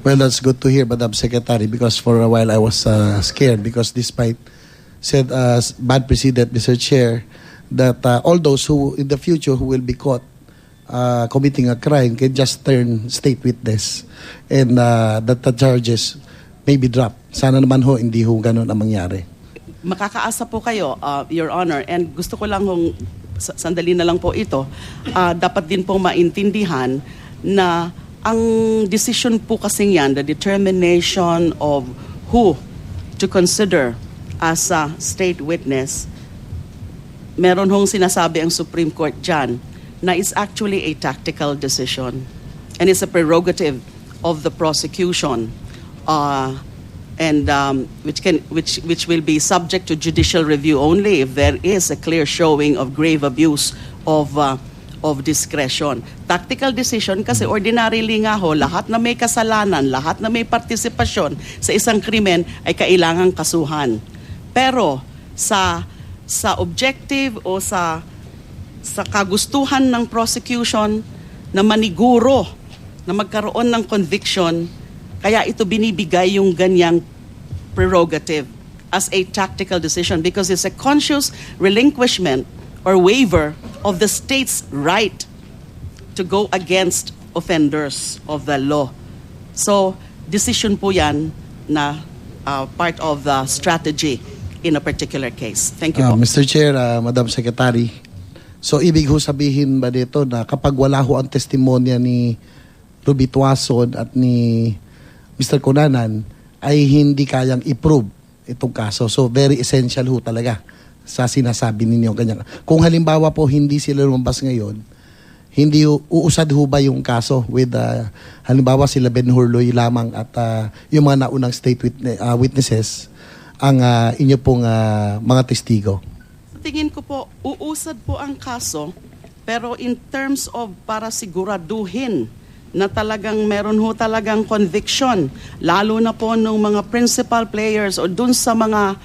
Well, that's good to hear, Madam Secretary, because for a while I was scared because despite said bad precedent, Mr. Chair, that all those who in the future who will be caught committing a crime can just turn state witness and that the charges may be dropped. Sana naman ho, hindi ho ganun ang mangyari. Makakaasa po kayo, Your Honor, and gusto ko lang hong, sandali na lang po ito, dapat din pong maintindihan na ang decision po kasing yan, the determination of who to consider as a state witness, meron hong sinasabi ang Supreme Court dyan na is actually a tactical decision and it's a prerogative of the prosecution and which will be subject to judicial review only if there is a clear showing of grave abuse of discretion. Tactical decision kasi ordinarily nga ho, lahat na may kasalanan, lahat na may partisipasyon sa isang krimen ay kailangang kasuhan. Pero sa objective o sa kagustuhan ng prosecution na maniguro na magkaroon ng conviction, kaya ito binibigay yung ganyang prerogative as a tactical decision because it's a conscious relinquishment or waiver of the state's right to go against offenders of the law. So, decision po yan na part of the strategy in a particular case. Thank you po. Mr. Chair, Madam Secretary, so ibig ho sabihin ba dito na kapag wala ho ang testimonya ni Ruby Tuason at ni Mr. Cunanan ay hindi kayang i-prove itong kaso. So, very essential ho talaga sa sinasabi ninyo ganyan. Kung halimbawa po hindi sila lumabas ngayon, hindi uusad ho ba yung kaso with halimbawa sila Ben Hurloy lamang at yung mga naunang state witnesses ang inyo pong mga testigo? Tingin ko po, uusad po ang kaso, pero in terms of para siguraduhin na talagang meron ho talagang conviction, lalo na po ng mga principal players o dun sa mga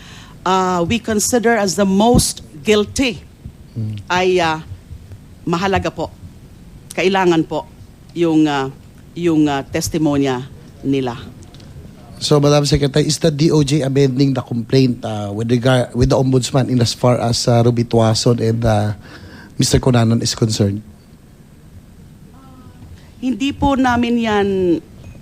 we consider as the most guilty, ay mahalaga po. Kailangan po yung testimonya nila. So, Madam Secretary, is the DOJ amending the complaint with the Ombudsman in as far as Ruby Tuason and Mr. Cunanan is concerned? Hindi po namin yan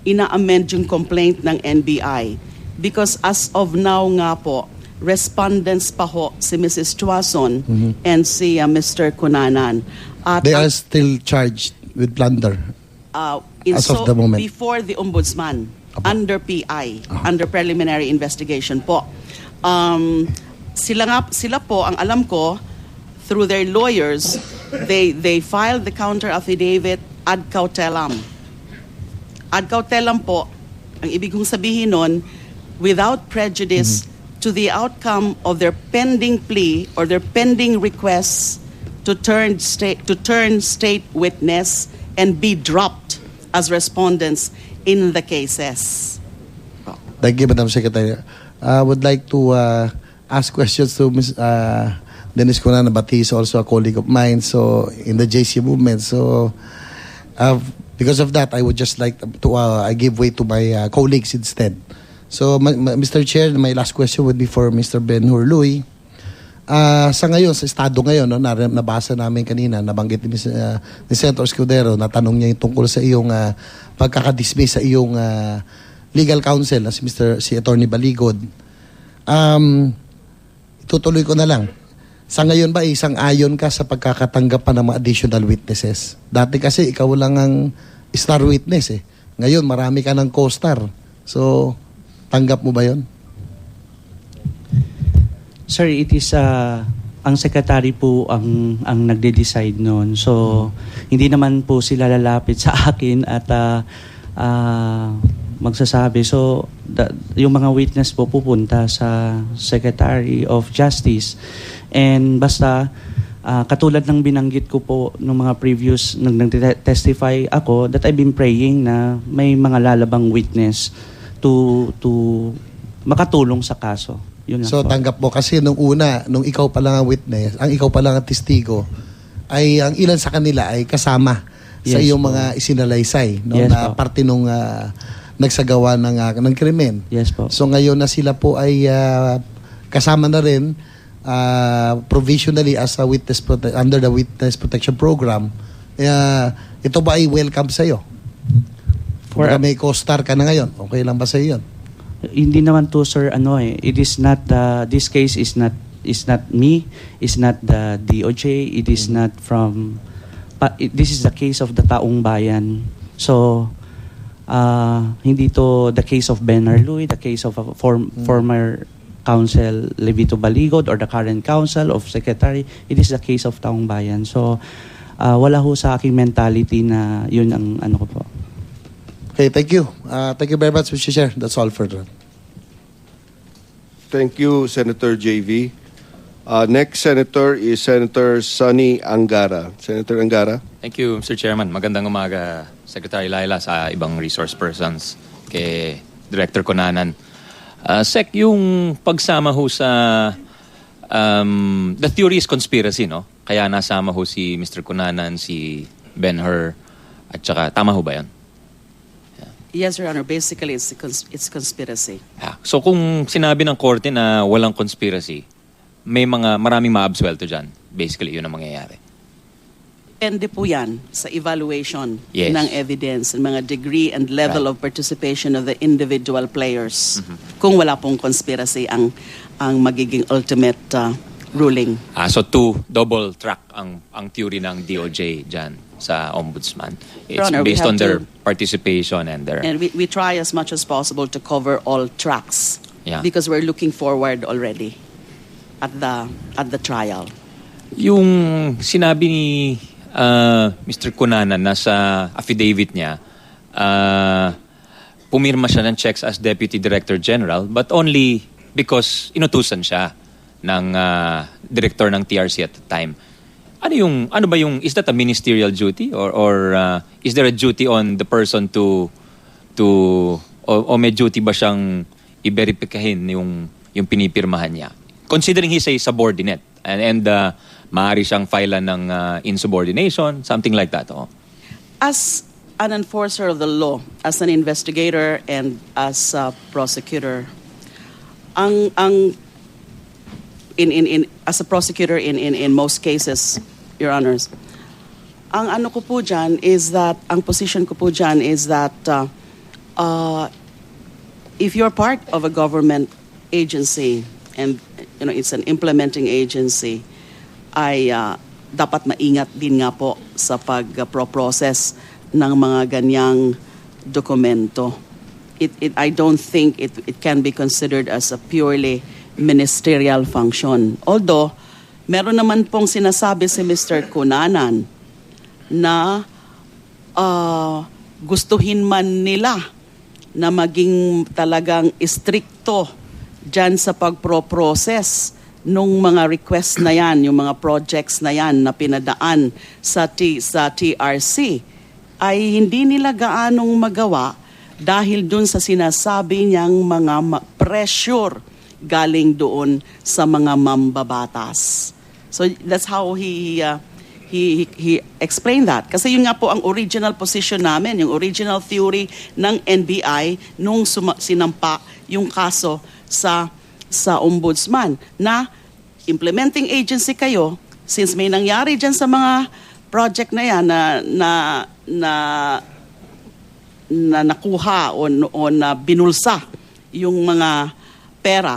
ina-amend yung complaint ng NBI because as of now nga po, respondents pa ho si Mrs. Tuason and si Mr. Cunanan. They are still charged with plunder as of the moment. Before the Ombudsman, under PI, under preliminary investigation po. Sila po, ang alam ko, through their lawyers, they filed the counter affidavit ad cautelam. Ad cautelam po, ang ibig kong sabihin nun, without prejudice to the outcome of their pending plea or their pending requests to turn state witness and be dropped as respondents in the cases. Thank you, Madam Secretary. I would like to ask questions to Ms. Dennis Cunanan, but he is also a colleague of mine, so in the JC movement. So, because of that, I would just like to I give way to my colleagues instead. So, Mr. Chair, my last question would be for Mr. Ben Hurloy. Sa ngayon, sa estado ngayon, no, nabasa namin kanina, nabanggit ni Senator Escudero, natanong niya yung tungkol sa iyong pagkakadismiss sa iyong legal counsel na si Attorney Baligod. Itutuloy ko na lang. Sa ngayon ba, isang ayon ka sa pagkakatanggap pa ng mga additional witnesses? Dati kasi ikaw lang ang star witness eh. Ngayon, marami ka ng co-star. So, tanggap mo ba yon? Sir, it is ang secretary po ang nagde-decide noon. So, hindi naman po sila lalapit sa akin at magsasabi. So, yung mga witness po pupunta sa Secretary of Justice. And basta, katulad ng binanggit ko po ng mga previous, nung nag-testify ako, that I've been praying na may mga lalabang witness to makatulong sa kaso. Yun So, po. tanggap mo kasi nung una, nung ikaw pa lang ang witness, ang ikaw pa lang ang testigo, ay ang ilan sa kanila ay kasama sa iyong mga isinalaysay, no, Yes, na po. parte nung nagsagawa ng krimen. Yes po. So ngayon na sila po ay kasama na rin provisionally as a under the Witness Protection Program. Ito ba ay welcome sa iyo? Kung may co-star ka na ngayon, okay lang ba sa iyo 'yon? Hindi naman to, sir, it is not this case is not me, is not the DOJ, it is not from this is the case of the taong bayan. So hindi to the case of Ben Arluy, the case of a former counsel Levito Baligod or the current counsel of secretary. It is the case of taong bayan. So wala ho sa aking mentality na yun ang ano ko po. Okay, thank you. Thank you very much, Mr. Chair. That's all for now. Thank you, Senator JV. Next senator is Senator Sonny Angara. Senator Angara. Thank you, Mr. Chairman. Magandang umaga, Secretary Laila, sa ibang resource persons, kay Director Cunanan. Sec, yung pagsama ho sa the theory is conspiracy, no? Kaya nasama ho si Mr. Cunanan, si Ben-Hur, at saka tama ho ba yan? Yes, Your Honor. Basically, it's conspiracy. So kung sinabi ng korte na walang conspiracy, maraming maabsuelto dyan. Basically, yun ang mangyayari. Depende po yan sa evaluation Yes. ng evidence, ng mga degree and level of participation of the individual players. Kung wala pong conspiracy ang magiging ultimate ruling. So double track ang theory ng DOJ dyan sa ombudsman. It's Your Honor, we based have on their to- participation and their... And we try as much as possible to cover all tracks Yeah. because we're looking forward already at the trial. Yung sinabi ni Mr. Cunanan na sa affidavit niya, pumirma siya ng checks as Deputy Director General but only because inutusan siya ng director ng TRC at the time. Is that a ministerial duty or is there a duty on the person to o may duty ba siyang i-verifikahin yung pinipirmahan niya? Considering he's a subordinate and maaari siyang filean ng insubordination, something like that. Oh. As an enforcer of the law, as an investigator and as a prosecutor, as a prosecutor in most cases, Your Honors, ang ano ko po dyan is that, ang position ko po dyan is that if you're part of a government agency and it's an implementing agency, ay dapat maingat din nga po sa pag-process ng mga ganyang dokumento. I don't think it can be considered as a purely ministerial function. Although, meron naman pong sinasabi si Mr. Cunanan na gustuhin man nila na maging talagang istrikto dyan sa pagpro-process nung mga request na yan, yung mga projects na yan na pinadaan sa TRC, ay hindi nila gaanong magawa dahil dun sa sinasabi niyang mga pressure galing doon sa mga mambabatas. So that's how he explained that. Kasi yun nga po ang original position namin, yung original theory ng NBI nung sinampa yung kaso sa ombudsman na implementing agency kayo, since may nangyari dyan sa mga project na yan na nakuha o na binulsa yung mga pera,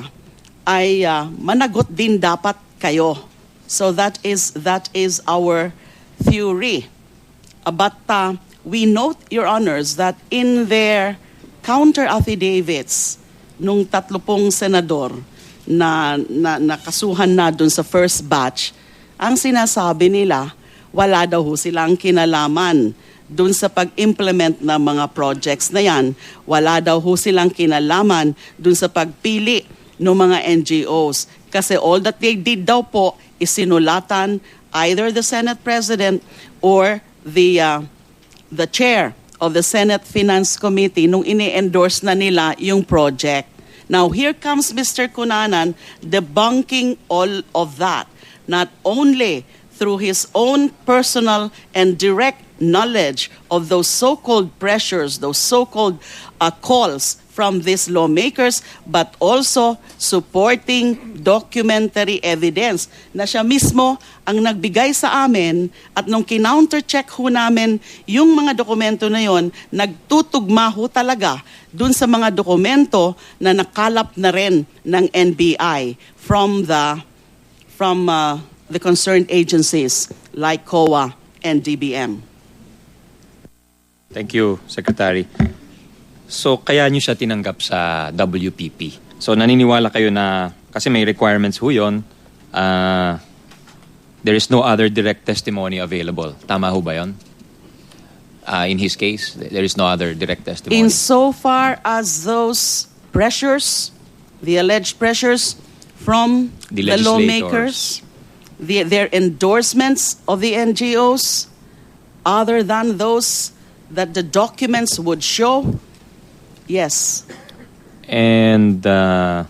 ay managot din dapat kayo. So that is our theory. But we note, Your Honors, that in their counter affidavits nung 30 senador na nakasuhan na dun sa first batch, ang sinasabi nila, wala daw silang kinalaman dun sa pag-implement ng mga projects na yan. Wala daw silang kinalaman dun sa pagpili ng mga NGOs. Kasi all that they did daw po is sinulatan either the Senate President or the chair of the Senate Finance Committee nung ini-endorse na nila yung project. Now, here comes Mr. Cunanan debunking all of that, not only through his own personal and direct knowledge of those so-called pressures, those so-called calls from these lawmakers, but also supporting documentary evidence na siya mismo ang nagbigay sa amin, at nung kinounter-check ho namin yung mga dokumento na yon, nagtutugma ho talaga dun sa mga dokumento na nakalap na rin ng NBI from the concerned agencies like COA and DBM. Thank you, Secretary. So, kaya nyo siya tinanggap sa WPP. So, naniniwala kayo na, kasi may requirements ho yun, there is no other direct testimony available. Tama ho ba yun? In his case, there is no other direct testimony. Insofar as those pressures, the alleged pressures from The the lawmakers, their endorsements of the NGOs, other than those that the documents would show, yes. And there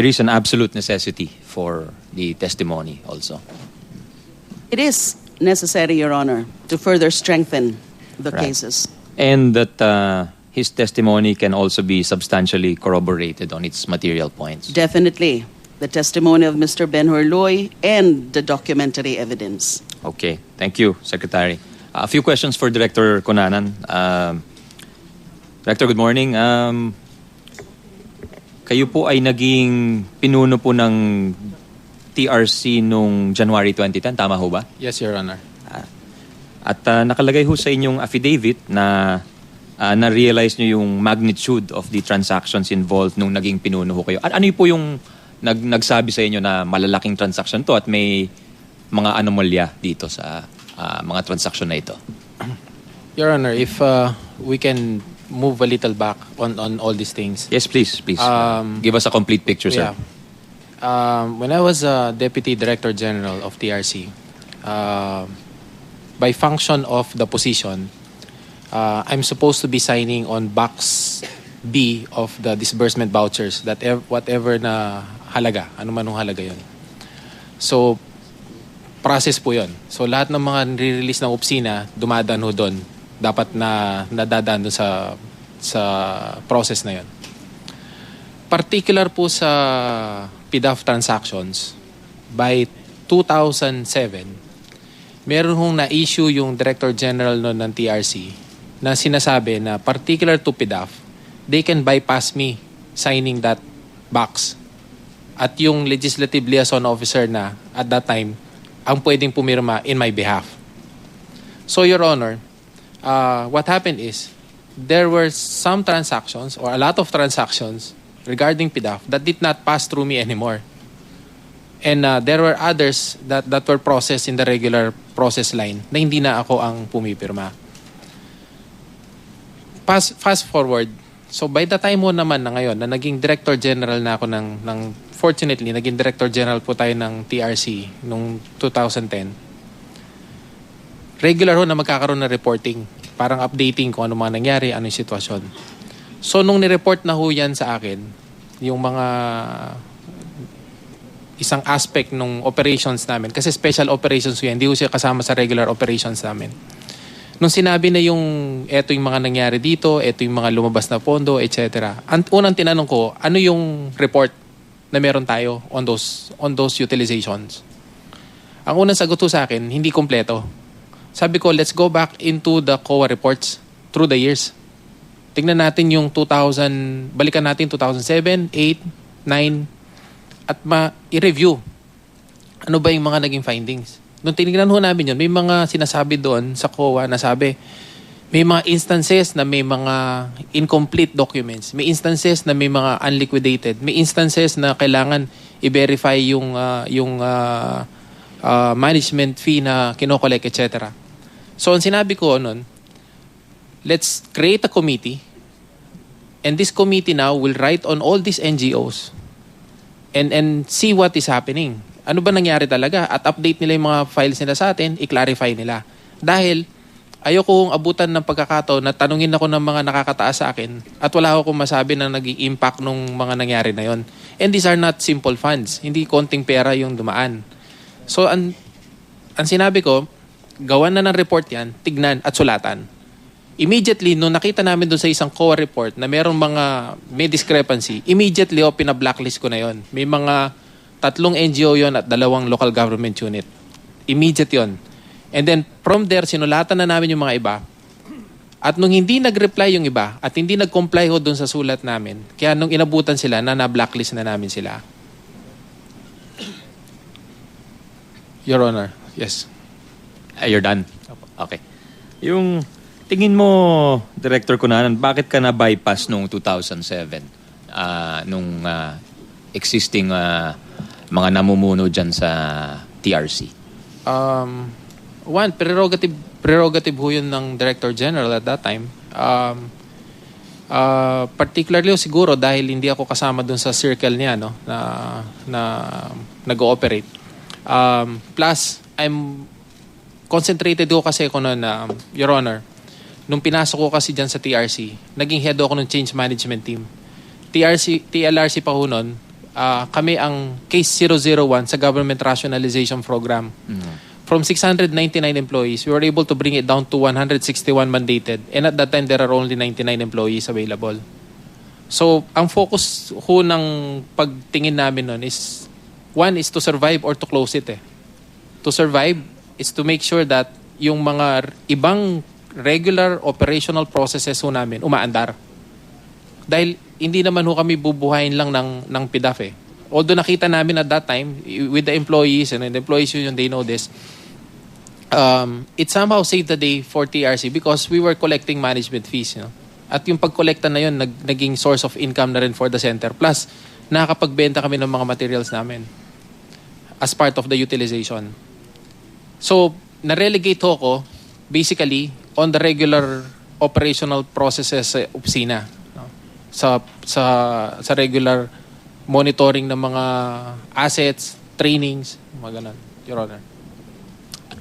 is an absolute necessity for the testimony also. It is necessary, Your Honor, to further strengthen the Right. cases. And that his testimony can also be substantially corroborated on its material points. Definitely. The testimony of Mr. Ben-Hur Loy and the documentary evidence. Okay. Thank you, Secretary. A few questions for Director Cunanan. Director, good morning. Kayo po ay naging pinuno po ng TRC nung January 2010, tama ho ba? Yes, Your Honor. At nakalagay ho sa inyong affidavit na na-realize nyo yung magnitude of the transactions involved nung naging pinuno ho kayo. Ano po yung nagsabi sa inyo na malalaking transaction to at may mga anomalya dito sa mga transaction na ito? Your Honor, if we can move a little back on all these things. Yes, please. Give us a complete picture, sir. When I was Deputy Director General of TRC, by function of the position, I'm supposed to be signing on box B of the disbursement vouchers, that whatever na halaga, ano man ang halaga yun. So, process po yun. So, lahat ng mga nire-release ng opisina, dumadaan ho doon. Dapat na nadadaan doon sa process na yun. Particular po sa PDAF transactions, by 2007, meron hong na-issue yung Director General noon ng TRC na sinasabi na particular to PDAF, they can bypass me signing that box. At yung Legislative Liaison Officer na at that time, ang pwedeng pumirma in my behalf. So, Your Honor, what happened is, there were some transactions or a lot of transactions regarding PDAF that did not pass through me anymore. And there were others that were processed in the regular process line na hindi na ako ang pumipirma. Fast forward, so by the time mo naman na ngayon na naging Director General na ako fortunately, naging Director General po tayo ng TRC noong 2010. Regular ho na magkakaroon ng reporting. Parang updating kung ano mga nangyari, ano yung sitwasyon. So, nung nireport na ho yan sa akin, yung mga isang aspect ng operations namin, kasi special operations yan, hindi ho siya kasama sa regular operations namin. Nung sinabi na eto yung mga nangyari dito, eto yung mga lumabas na pondo, etc. Unang tinanong ko, ano yung report na meron tayo on those utilizations? Ang unang sagot ho sa akin, hindi kompleto. Sabi ko, let's go back into the COA reports through the years. Tingnan natin yung balikan natin 2007, 8, 9, at i-review. Ano ba yung mga naging findings? Nung tinignan ho namin yun, may mga sinasabi doon sa COA na sabi, may mga instances na may mga incomplete documents. May instances na may mga unliquidated. May instances na kailangan i-verify yung management fee na kinokolek, etc. So, ang sinabi ko nun, let's create a committee, and this committee now will write on all these NGOs and see what is happening. Ano ba nangyari talaga? At update nila yung mga files nila sa atin, i-clarify nila. Dahil ayokong abutan ng pagkakataon na tanungin ako ng mga nakakataas sa akin at wala akong masabi na naging impact nung mga nangyari na yon. And these are not simple funds. Hindi konting pera yung dumaan. So, ang sinabi ko, gawan na ng report yan, tignan at sulatan. Immediately, nung nakita namin doon sa isang COA report na may discrepancy, immediately pina-blacklist ko na yon. May mga 3 NGO yon at 2 local government unit. Immediate yon. And then, from there, sinulatan na namin yung mga iba. At nung hindi nag-reply yung iba at hindi nag-comply ho doon sa sulat namin, kaya nung inabutan sila, na-blacklist na namin sila. Your Honor, yes. You're done? Okay. Yung tingin mo, Director Cunanan, bakit ka na-bypass noong 2007? Nung existing mga namumuno dyan sa TRC? One, prerogative ho yun ng Director General at that time. Particularly siguro dahil hindi ako kasama dun sa circle niya na nag-ooperate. Plus, I'm concentrated ko kasi ako noon, Your Honor, nung pinasok ko kasi dyan sa TRC, naging head ako ng change management team. TLRC pa ho noon, kami ang case 001 sa government rationalization program. From 699 employees, we were able to bring it down to 161 mandated. And at that time, there are only 99 employees available. So, ang focus ho ng pagtingin namin nun is, one is to survive or to close it. To survive is to make sure that yung mga ibang regular operational processes ho namin umaandar. Dahil hindi naman ho kami bubuhayin lang ng PDAF Although nakita namin at that time with the employees and the employees union, they know this, it somehow saved the day for TRC because we were collecting management fees. At yung pagkolekta na yun, naging source of income na rin for the center. Plus, nakakapagbenta kami ng mga materials namin as part of the utilization. So, na-relegate ko basically on the regular operational processes sa opisina. Sa regular monitoring ng mga assets, trainings, mga ganun, Your Honor.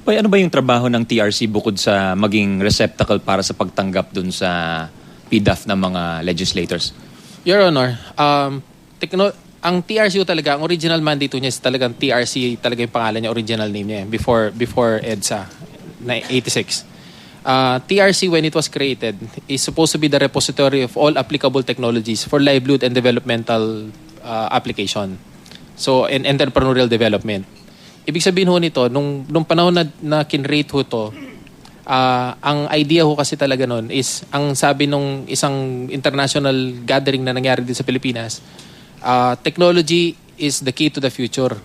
Ano ba yung trabaho ng TRC bukod sa maging receptacle para sa pagtanggap dun sa PDAF ng mga legislators? Your Honor, ang TRC talaga, ang original mandate niya is talagang TRC, talaga yung pangalan niya, original name niya, before EDSA, na 86. TRC, when it was created, is supposed to be the repository of all applicable technologies for livelihood and developmental application. So, and entrepreneurial development. Ibig sabihin ho nito, nung panahon na kinrate ho to, ang idea ho kasi talaga nun is, ang sabi nung isang international gathering na nangyari din sa Pilipinas, technology is the key to the future.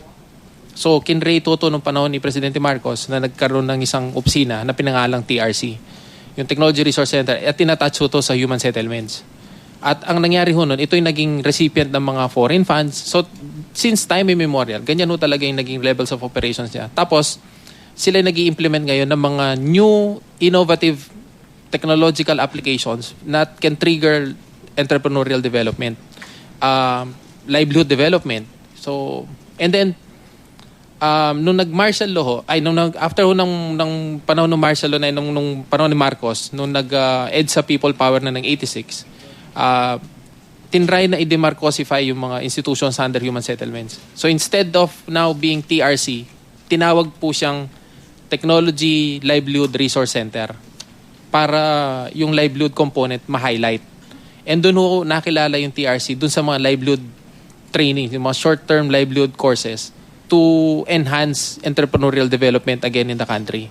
So, kinrate ho to nung panahon ni Presidente Marcos na nagkaroon ng isang opisina na pinangalang TRC, yung Technology Resource Center, at tinatouch ho to sa human settlements. At ang nangyari ho nun, ito yung naging recipient ng mga foreign funds. So, since time immemorial, ganyan ho talaga yung naging levels of operations niya. Tapos, sila nag-i-implement ngayon ng mga new innovative technological applications that can trigger entrepreneurial development, livelihood development. So, and then, nung nag-martial law after ho ng panahon ng martial law na nung panahon ni Marcos, nung nag-EDSA People Power na ng 86, tinry na i-demarcosify yung mga institutions under human settlements. So instead of now being TRC, tinawag po siyang Technology Livelihood Resource Center para yung livelihood component ma-highlight. And doon ho nakilala yung TRC doon sa mga livelihood training, yung mga short-term livelihood courses to enhance entrepreneurial development again in the country.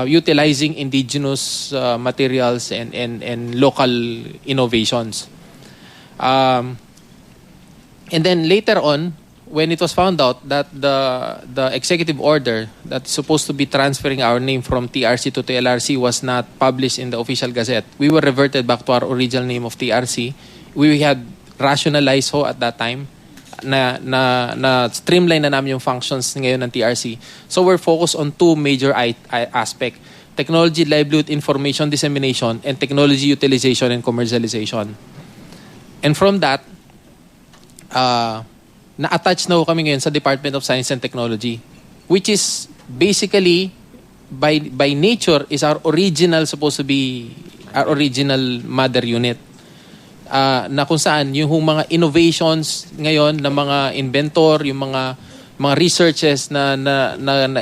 Utilizing indigenous materials and local innovations. And then later on, when it was found out that the executive order that's supposed to be transferring our name from TRC to TLRC was not published in the official gazette, we were reverted back to our original name of TRC. We had rationalized ho at that time na streamline na namin yung functions ngayon ng TRC. So we're focused on two major aspects: technology, livelihood, information dissemination, and technology utilization and commercialization. And from that, na-attach na ho kami ngayon sa Department of Science and Technology, which is basically, by nature, is our original mother unit. Na kung saan yung mga innovations ngayon ng mga inventor, yung mga mga researches na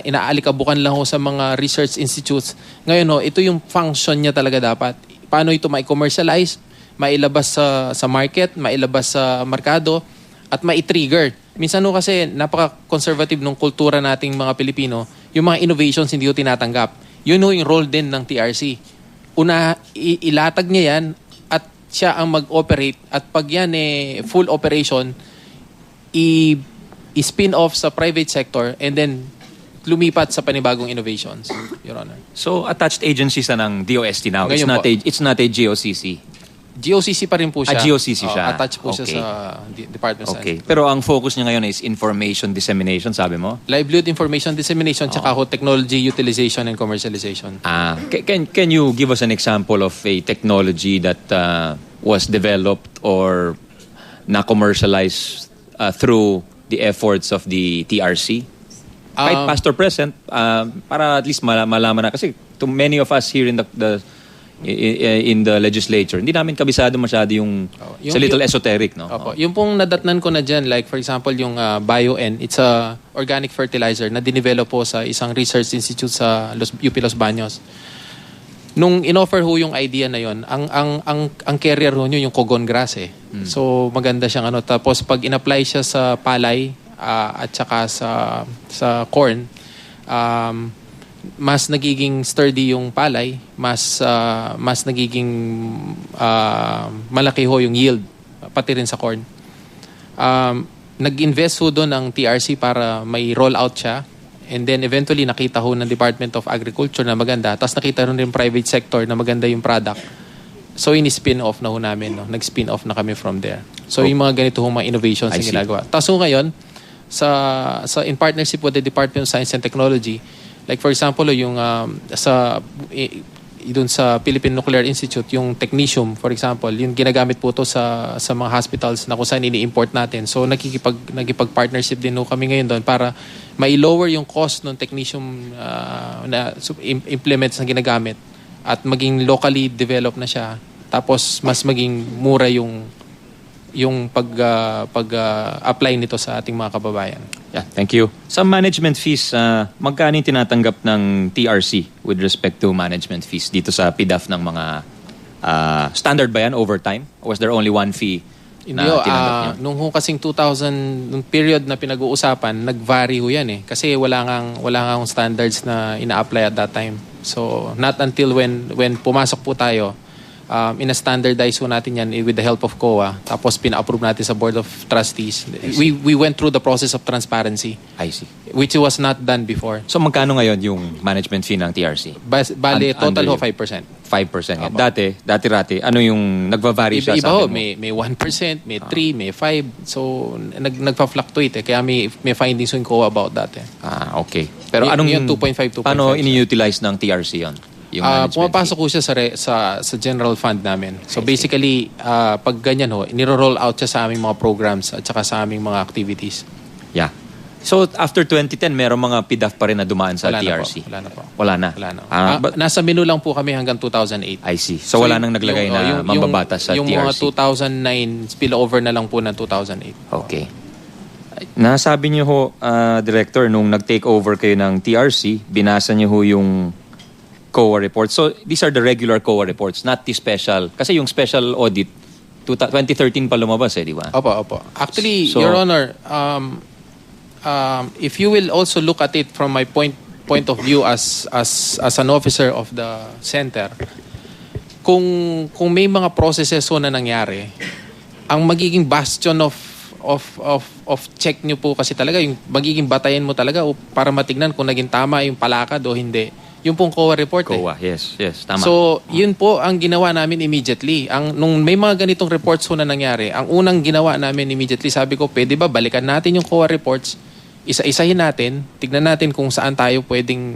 inaalikabukan lang ho sa mga research institutes. Ngayon ho, ito yung function niya talaga dapat. Paano ito ma-commercialize, mailabas sa market, mailabas sa merkado, at ma-trigger. Minsan ho kasi napaka-conservative ng kultura nating mga Pilipino, yung mga innovations hindi ho tinatanggap. Yun ho yung role din ng TRC. Una, ilatag niya yan at siya ang mag-operate, at pag yan full operation, i-spin off sa private sector and then lumipat sa panibagong innovations, Your Honor. So, attached agencies na ng DOST now. Ngayon po. It's not a GOCC. GOCC pa rin po siya. GOCC siya. Attached po siya Okay. sa Department of Okay. Science. Pero ang focus niya ngayon is information dissemination, sabi mo? Livelihood information dissemination, tsaka ho technology utilization and commercialization. Can you give us an example of a technology that was developed or na-commercialized through the efforts of the TRC? Kahit past or present, para at least malaman na. Kasi to many of us here in the legislature, hindi namin kabisado masyado yung Yung- sa little yung- esoteric, no? Opo. Yung pong nadatnan ko na dyan, like for example yung BioN, it's a organic fertilizer na dinevelop po sa isang research institute sa UP Los Baños. Nung inoffer ho yung idea na yon, ang carrier ho nyo yung cogon grass eh. So maganda siyang ano. Tapos pag in-apply siya sa palay at saka sa corn, mas nagiging sturdy yung palay, mas nagiging malaki ho yung yield, pati rin sa corn. Nag-invest ho doon ang TRC para may roll out siya. And then eventually nakita ho ng Department of Agriculture na maganda. Tapos nakita rin ng private sector na maganda yung product. So ini-spin off na ho namin. No? Nag-spin off na kami from there. So yung mga ganito ho mga innovations I yung see. ginagawa. Tapos ho ngayon, in partnership with the Department of Science and Technology, like for example, yung doon sa Philippine Nuclear Institute, yung technetium, for example, yung ginagamit po to sa mga hospitals na kung saan ini-import natin. So nakikipag-partnership din ho kami ngayon doon para mai-lower yung cost ng technetium na implements na ginagamit at maging locally developed na siya. Tapos mas maging mura yung pag-apply nito sa ating mga kababayan. Yeah, thank you. Sa management fees, magkano yung tinatanggap ng TRC with respect to management fees dito sa PDAF ng mga standard ba yan over time? Or was there only one fee na tinanggap niyo? Nung kasing 2000, nung period na pinag-uusapan, nag-vary ho yan eh. Kasi wala ngang standards na ina-apply at that time. So, not until when pumasok po tayo, ina-standardize ho natin yan with the help of COA. Tapos pina-approve natin sa Board of Trustees. We went through the process of transparency, I see. which was not done before. So magkano ngayon yung management fee ng TRC? Bale, total Under ho you. 5%. 5% nga. Dati-rati, ano yung nagva-vary siya Iba sa ho, akin mo? may 1%, may 3, may 5. So, nagpa-fluctuate eh. Kaya may findings yung COA about that eh. Okay. Pero anong Yung 2.5, 2.5 paano siya. ini-utilize ng TRC yon? Yung management Pumapasok ko siya sa general fund namin. So basically, pag ganyan ho, niro-roll out siya sa aming mga programs at saka sa aming mga activities. fee? Yeah. So after 2010, meron mga PDAF pa rin na dumaan sa Wala na TRC? po. Wala na po. Wala na? Wala na. But, Nasa menu lang po kami hanggang 2008. I see. So wala nang naglagay na mambabatas sa yung TRC? Yung mga 2009, spillover na lang po ng 2008. Okay. Nasabi niyo ho, Director, nung nag-take over kayo ng TRC, binasa niyo ho yung COA reports. So these are the regular COA reports, not the special. Kasi yung special audit, 2013 pa lumabas di ba? Opo. Actually, So- Your Honor, if you will also look at it from my point of view as an officer of the center, kung may mga processes ho na nangyari, ang magiging bastion of check nyo po kasi talaga, yung magiging batayan mo talaga para matignan kung naging tama yung palakad o hindi. Yung pong COA report COA, yes, tama. So, yun po ang ginawa namin immediately. Nung may mga ganitong reports ho na nangyari, ang unang ginawa namin immediately, sabi ko, pwede ba balikan natin yung COA reports, isa-isahin natin, tignan natin kung saan tayo pwedeng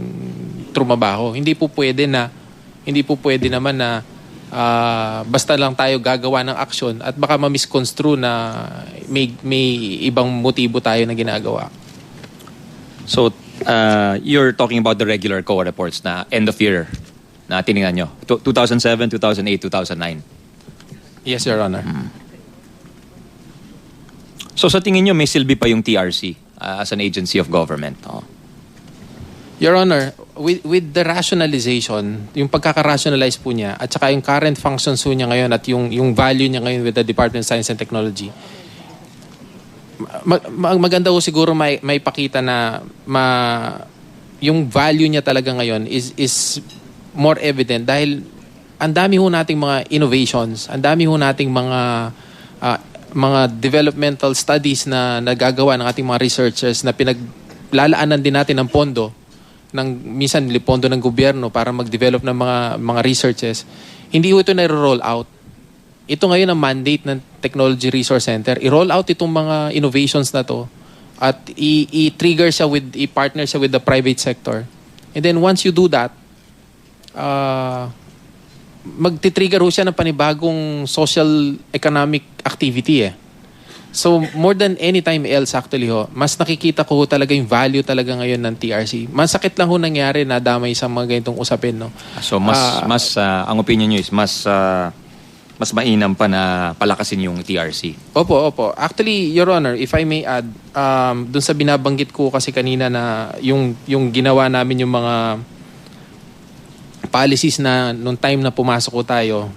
trumabaho. Hindi po pwede naman na basta lang tayo gagawa ng aksyon at baka ma-misconstrue na may ibang motibo tayo na ginagawa. So, you're talking about the regular COA reports na end of year na tinignan nyo. 2007, 2008, 2009. Yes, Your Honor. So sa tingin nyo, may silbi pa yung TRC as an agency of government. Your Honor, with the rationalization, yung pagkaka-rationalize po niya at saka yung current functions po niya ngayon at yung value niya ngayon with the Department of Science and Technology, maganda po siguro may pakita na yung value niya talaga ngayon is more evident dahil ang dami ho nating mga innovations, ang dami ho nating mga developmental studies na nagagawa ng ating mga researchers na pinaglalaanan din natin ng pondo minsan pondo ng gobyerno para mag-develop ng mga researches. Hindi ho ito na-roll out. Ito ngayon ang mandate ng Technology Resource Center. I-roll out itong mga innovations na to at i-trigger siya i-partner siya with the private sector. And then once you do that, magti-trigger ho siya ng panibagong social economic activity eh. So more than any time else actually ho, mas nakikita ko talaga yung value talaga ngayon ng TRC. Masakit lang ho nangyari na damay sa mga ganitong usapin, no. So ang opinion niyo is mas mainam pa na palakasin yung TRC. Opo. Actually, Your Honor, if I may add, dun sa binabanggit ko kasi kanina na yung ginawa namin yung mga policies na nung time na pumasok ko tayo,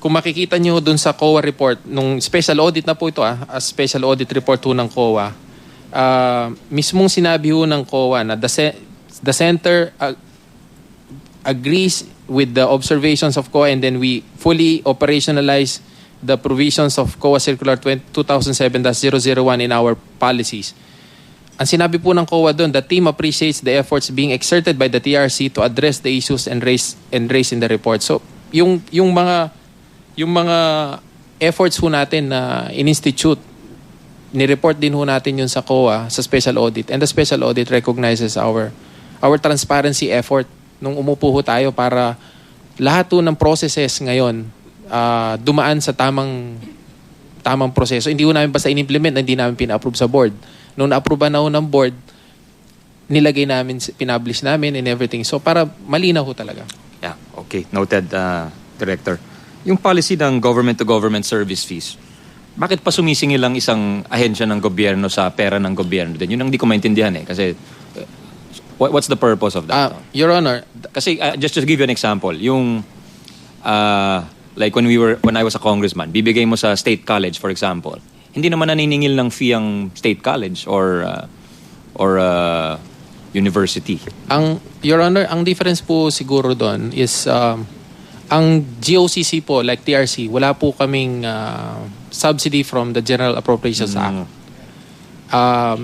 kung makikita nyo dun sa COA report, nung special audit na po ito, special audit report ho ng COA, mismong sinabi ho ng COA na the center agrees with the observations of COA and then we fully operationalize the provisions of COA Circular 2007-001 in our policies. Ang sinabi po ng COA doon, the team appreciates the efforts being exerted by the TRC to address the issues and raise in the report. So, yung mga efforts ho natin na in-institute, ni-report din ho natin yun sa COA, sa special audit. And the special audit recognizes our transparency effort nung umupo ho tayo para lahat ho ng processes ngayon dumaan sa tamang proseso. Hindi ho namin basta in-implement, hindi namin pina-approve sa board. Nung na-approve na ho ng board, nilagay namin, pinablish namin and everything. So para malinaw ho talaga. Yeah, okay. Noted, Director. Yung policy ng government-to-government service fees, bakit pa sumisingil lang isang ahensya ng gobyerno sa pera ng gobyerno din? Yun ang hindi ko maintindihan eh. Kasi what's the purpose of that? Your Honor, kasi just to give you an example, yung like when I was a congressman, bibigay mo sa state college, for example, hindi naman naniningil ng fee ang state college or university. Your Honor, ang difference po siguro doon is ang GOCC po, like TRC, wala po kaming subsidy from the General Appropriations Act.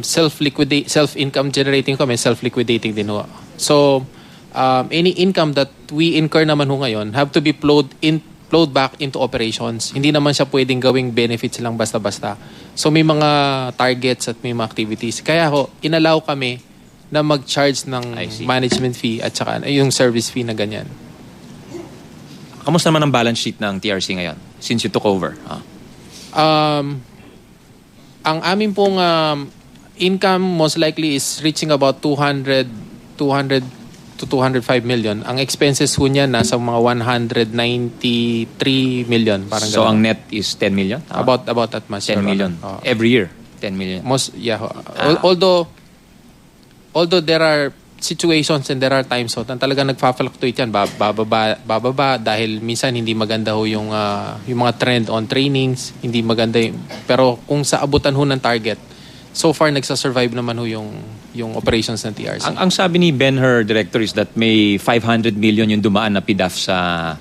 Self-income generating kami, self-liquidating din ho. So, any income that we incur naman ho ngayon have to be flowed back into operations. Hindi naman siya pwedeng gawing benefits lang basta-basta. So, may mga targets at may mga activities. Kaya ho, inallow kami na mag-charge ng management fee at saka yung service fee na ganyan. Kamusta naman ang balance sheet ng TRC ngayon since you took over? Ang amin pong income most likely is reaching about 200 to 205 million. Ang expenses ho niya nasa mga 193 million. Parang so, ganun. ang net is 10 million? About that much. 10 million. Every year, 10 million. Although there are situations and there are times so talaga nagfa-fluctuate yan, bababa dahil minsan hindi maganda ho yung mga trend on trainings, hindi maganda pero kung sa abutan ho ng target, so far nagsa-survive naman ho yung operations ng TRC. Ang sabi ni Ben-Hur, Director, is that may 500 million yung dumaan na PDAF sa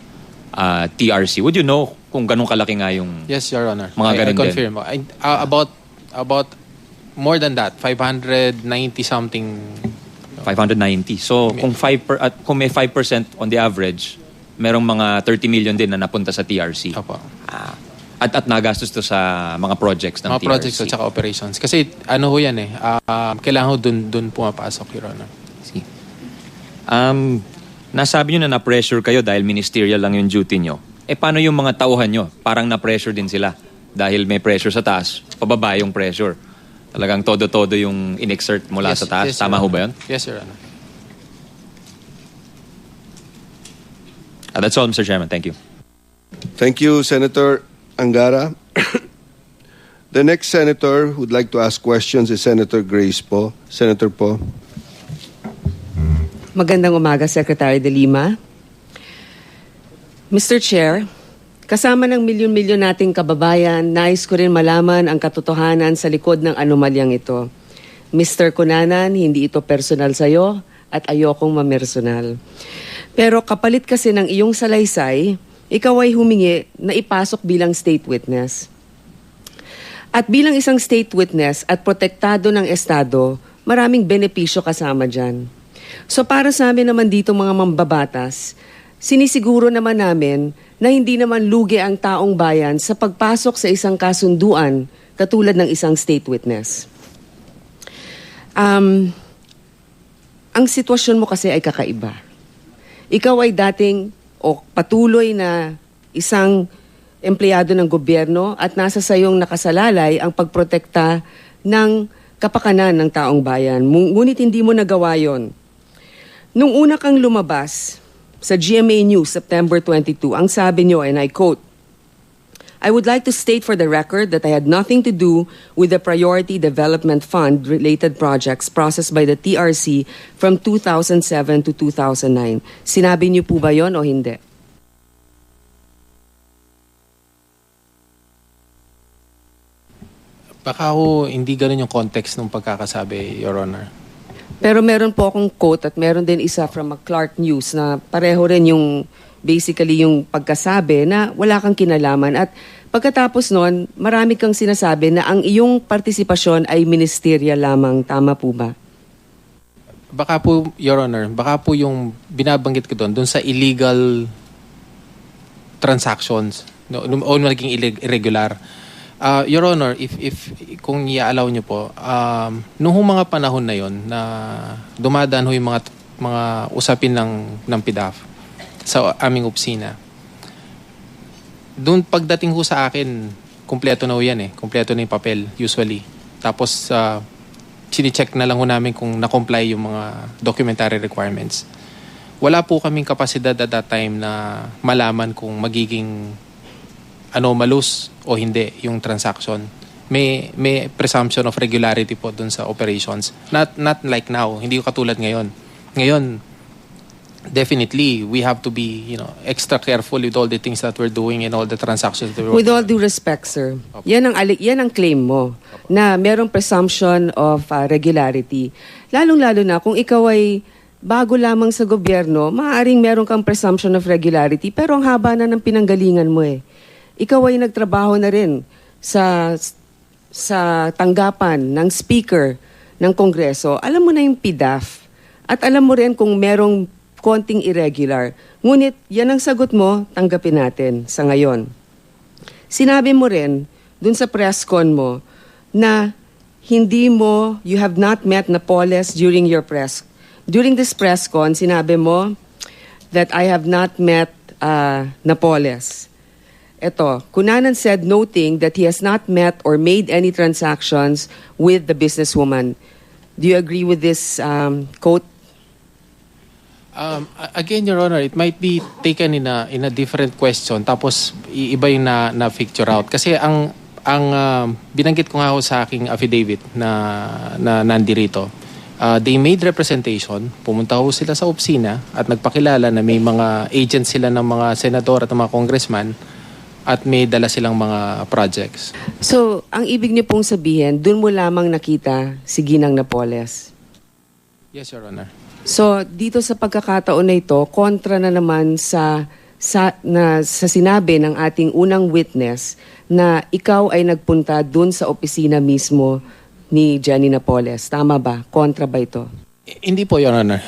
TRC. Would you know kung ganun kalaki nga yung Yes, Your Honor. Mga I confirm. About more than that, 590 something. 590. So, kung may 5% on the average, merong mga 30 million din na napunta sa TRC. Opo. At nagastos to sa mga projects ng mga TRC. Mga projects at saka operations. Kasi ano ho yan kailangan ho dun pumapasok, Your Honor. Sige. Nasabi nyo na na-pressure kayo dahil ministerial lang yung duty nyo. Paano yung mga tauhan nyo? Parang na-pressure din sila. Dahil may pressure sa taas, pababa yung pressure. Talagang todo-todo yung in-exert mula sa taas. Tama ho ba yun? Yes, Your Honor. That's all, Mr. Chairman. Thank you. Thank you, Senator Angara. The next senator who'd like to ask questions is Senator Grace Po. Senator Po. Magandang umaga, Secretary De Lima. Mr. Chair, kasama ng milyon-milyon nating kababayan, nais ko rin malaman ang katotohanan sa likod ng anomalyang ito. Mr. Cunanan, hindi ito personal sa'yo at ayokong mamersonal. Pero kapalit kasi ng iyong salaysay, ikaw ay humingi na ipasok bilang state witness. At bilang isang state witness at protektado ng Estado, maraming benepisyo kasama dyan. So para sa amin naman dito mga mambabatas, sinisiguro naman namin na hindi naman lugi ang taong bayan sa pagpasok sa isang kasunduan katulad ng isang state witness. Ang sitwasyon mo kasi ay kakaiba. Ikaw ay dating o patuloy na isang empleyado ng gobyerno at nasa sayong nakasalalay ang pagprotekta ng kapakanan ng taong bayan. Ngunit hindi mo nagawa yon. Nung una kang lumabas sa GMA News, September 22, ang sabi nyo, and I quote, "I would like to state for the record that I had nothing to do with the Priority Development Fund related projects processed by the TRC from 2007 to 2009. Sinabi niyo po ba yon o hindi? Baka ho, hindi ganun yung context ng pagkakasabi, Your Honor. Pero meron po akong quote at meron din isa from a Clark News na pareho rin yung basically yung pagkasabi na wala kang kinalaman. At pagkatapos nun, marami kang sinasabi na ang iyong partisipasyon ay ministerial lamang. Tama po ba? Baka po, Your Honor, baka po yung binabanggit ko doon sa illegal transactions o naging irregular. Your Honor, if kung i-allow niyo po, noong mga panahon na yon na dumadaan ho yung mga usapin ng PDAF sa aming opisina, doon pagdating ho sa akin, kumpleto na ho yan eh. Kumpleto na yung papel, usually. Tapos, sini-check na lang ho namin kung na-comply yung mga documentary requirements. Wala po kaming kapasidad at that time na malaman kung magiging anomalous o hindi yung transaction. May presumption of regularity po dun sa operations. Not like now, hindi ko katulad ngayon. Ngayon, definitely we have to be, extra careful with all the things that we're doing and all the transactions that we're With all due respect, sir, yan ang claim mo na merong presumption of regularity. Lalong-lalo na kung ikaw ay bago lamang sa gobyerno, maaaring meron kang presumption of regularity pero ang haba na ng pinanggalingan mo eh. Ikaw ay nagtrabaho na rin sa tanggapan ng speaker ng Kongreso. Alam mo na yung PDAF at alam mo rin kung merong konting irregular. Ngunit yan ang sagot mo, tanggapin natin sa ngayon. Sinabi mo rin dun sa press con mo na you have not met Napoles during this press con, sinabi mo that I have not met Napoles. Ito, Cunanan said noting that he has not met or made any transactions with the businesswoman. Do you agree with this quote? Again, Your Honor, it might be taken in a different question tapos iba yung na picture out. Kasi ang binanggit ko nga ho sa aking affidavit na nandirito, they made representation, pumunta ho sila sa opisina at nagpakilala na may mga agents sila ng mga senador at mga congressman at may dala silang mga projects. So, ang ibig niyo pong sabihin, dun mo lamang nakita si Ginang Napoles? Yes, Your Honor. So, dito sa pagkakataon na ito, kontra na naman sa sinabi ng ating unang witness na ikaw ay nagpunta dun sa opisina mismo ni Jenny Napoles. Tama ba? Kontra ba ito? Hindi po, Your Honor.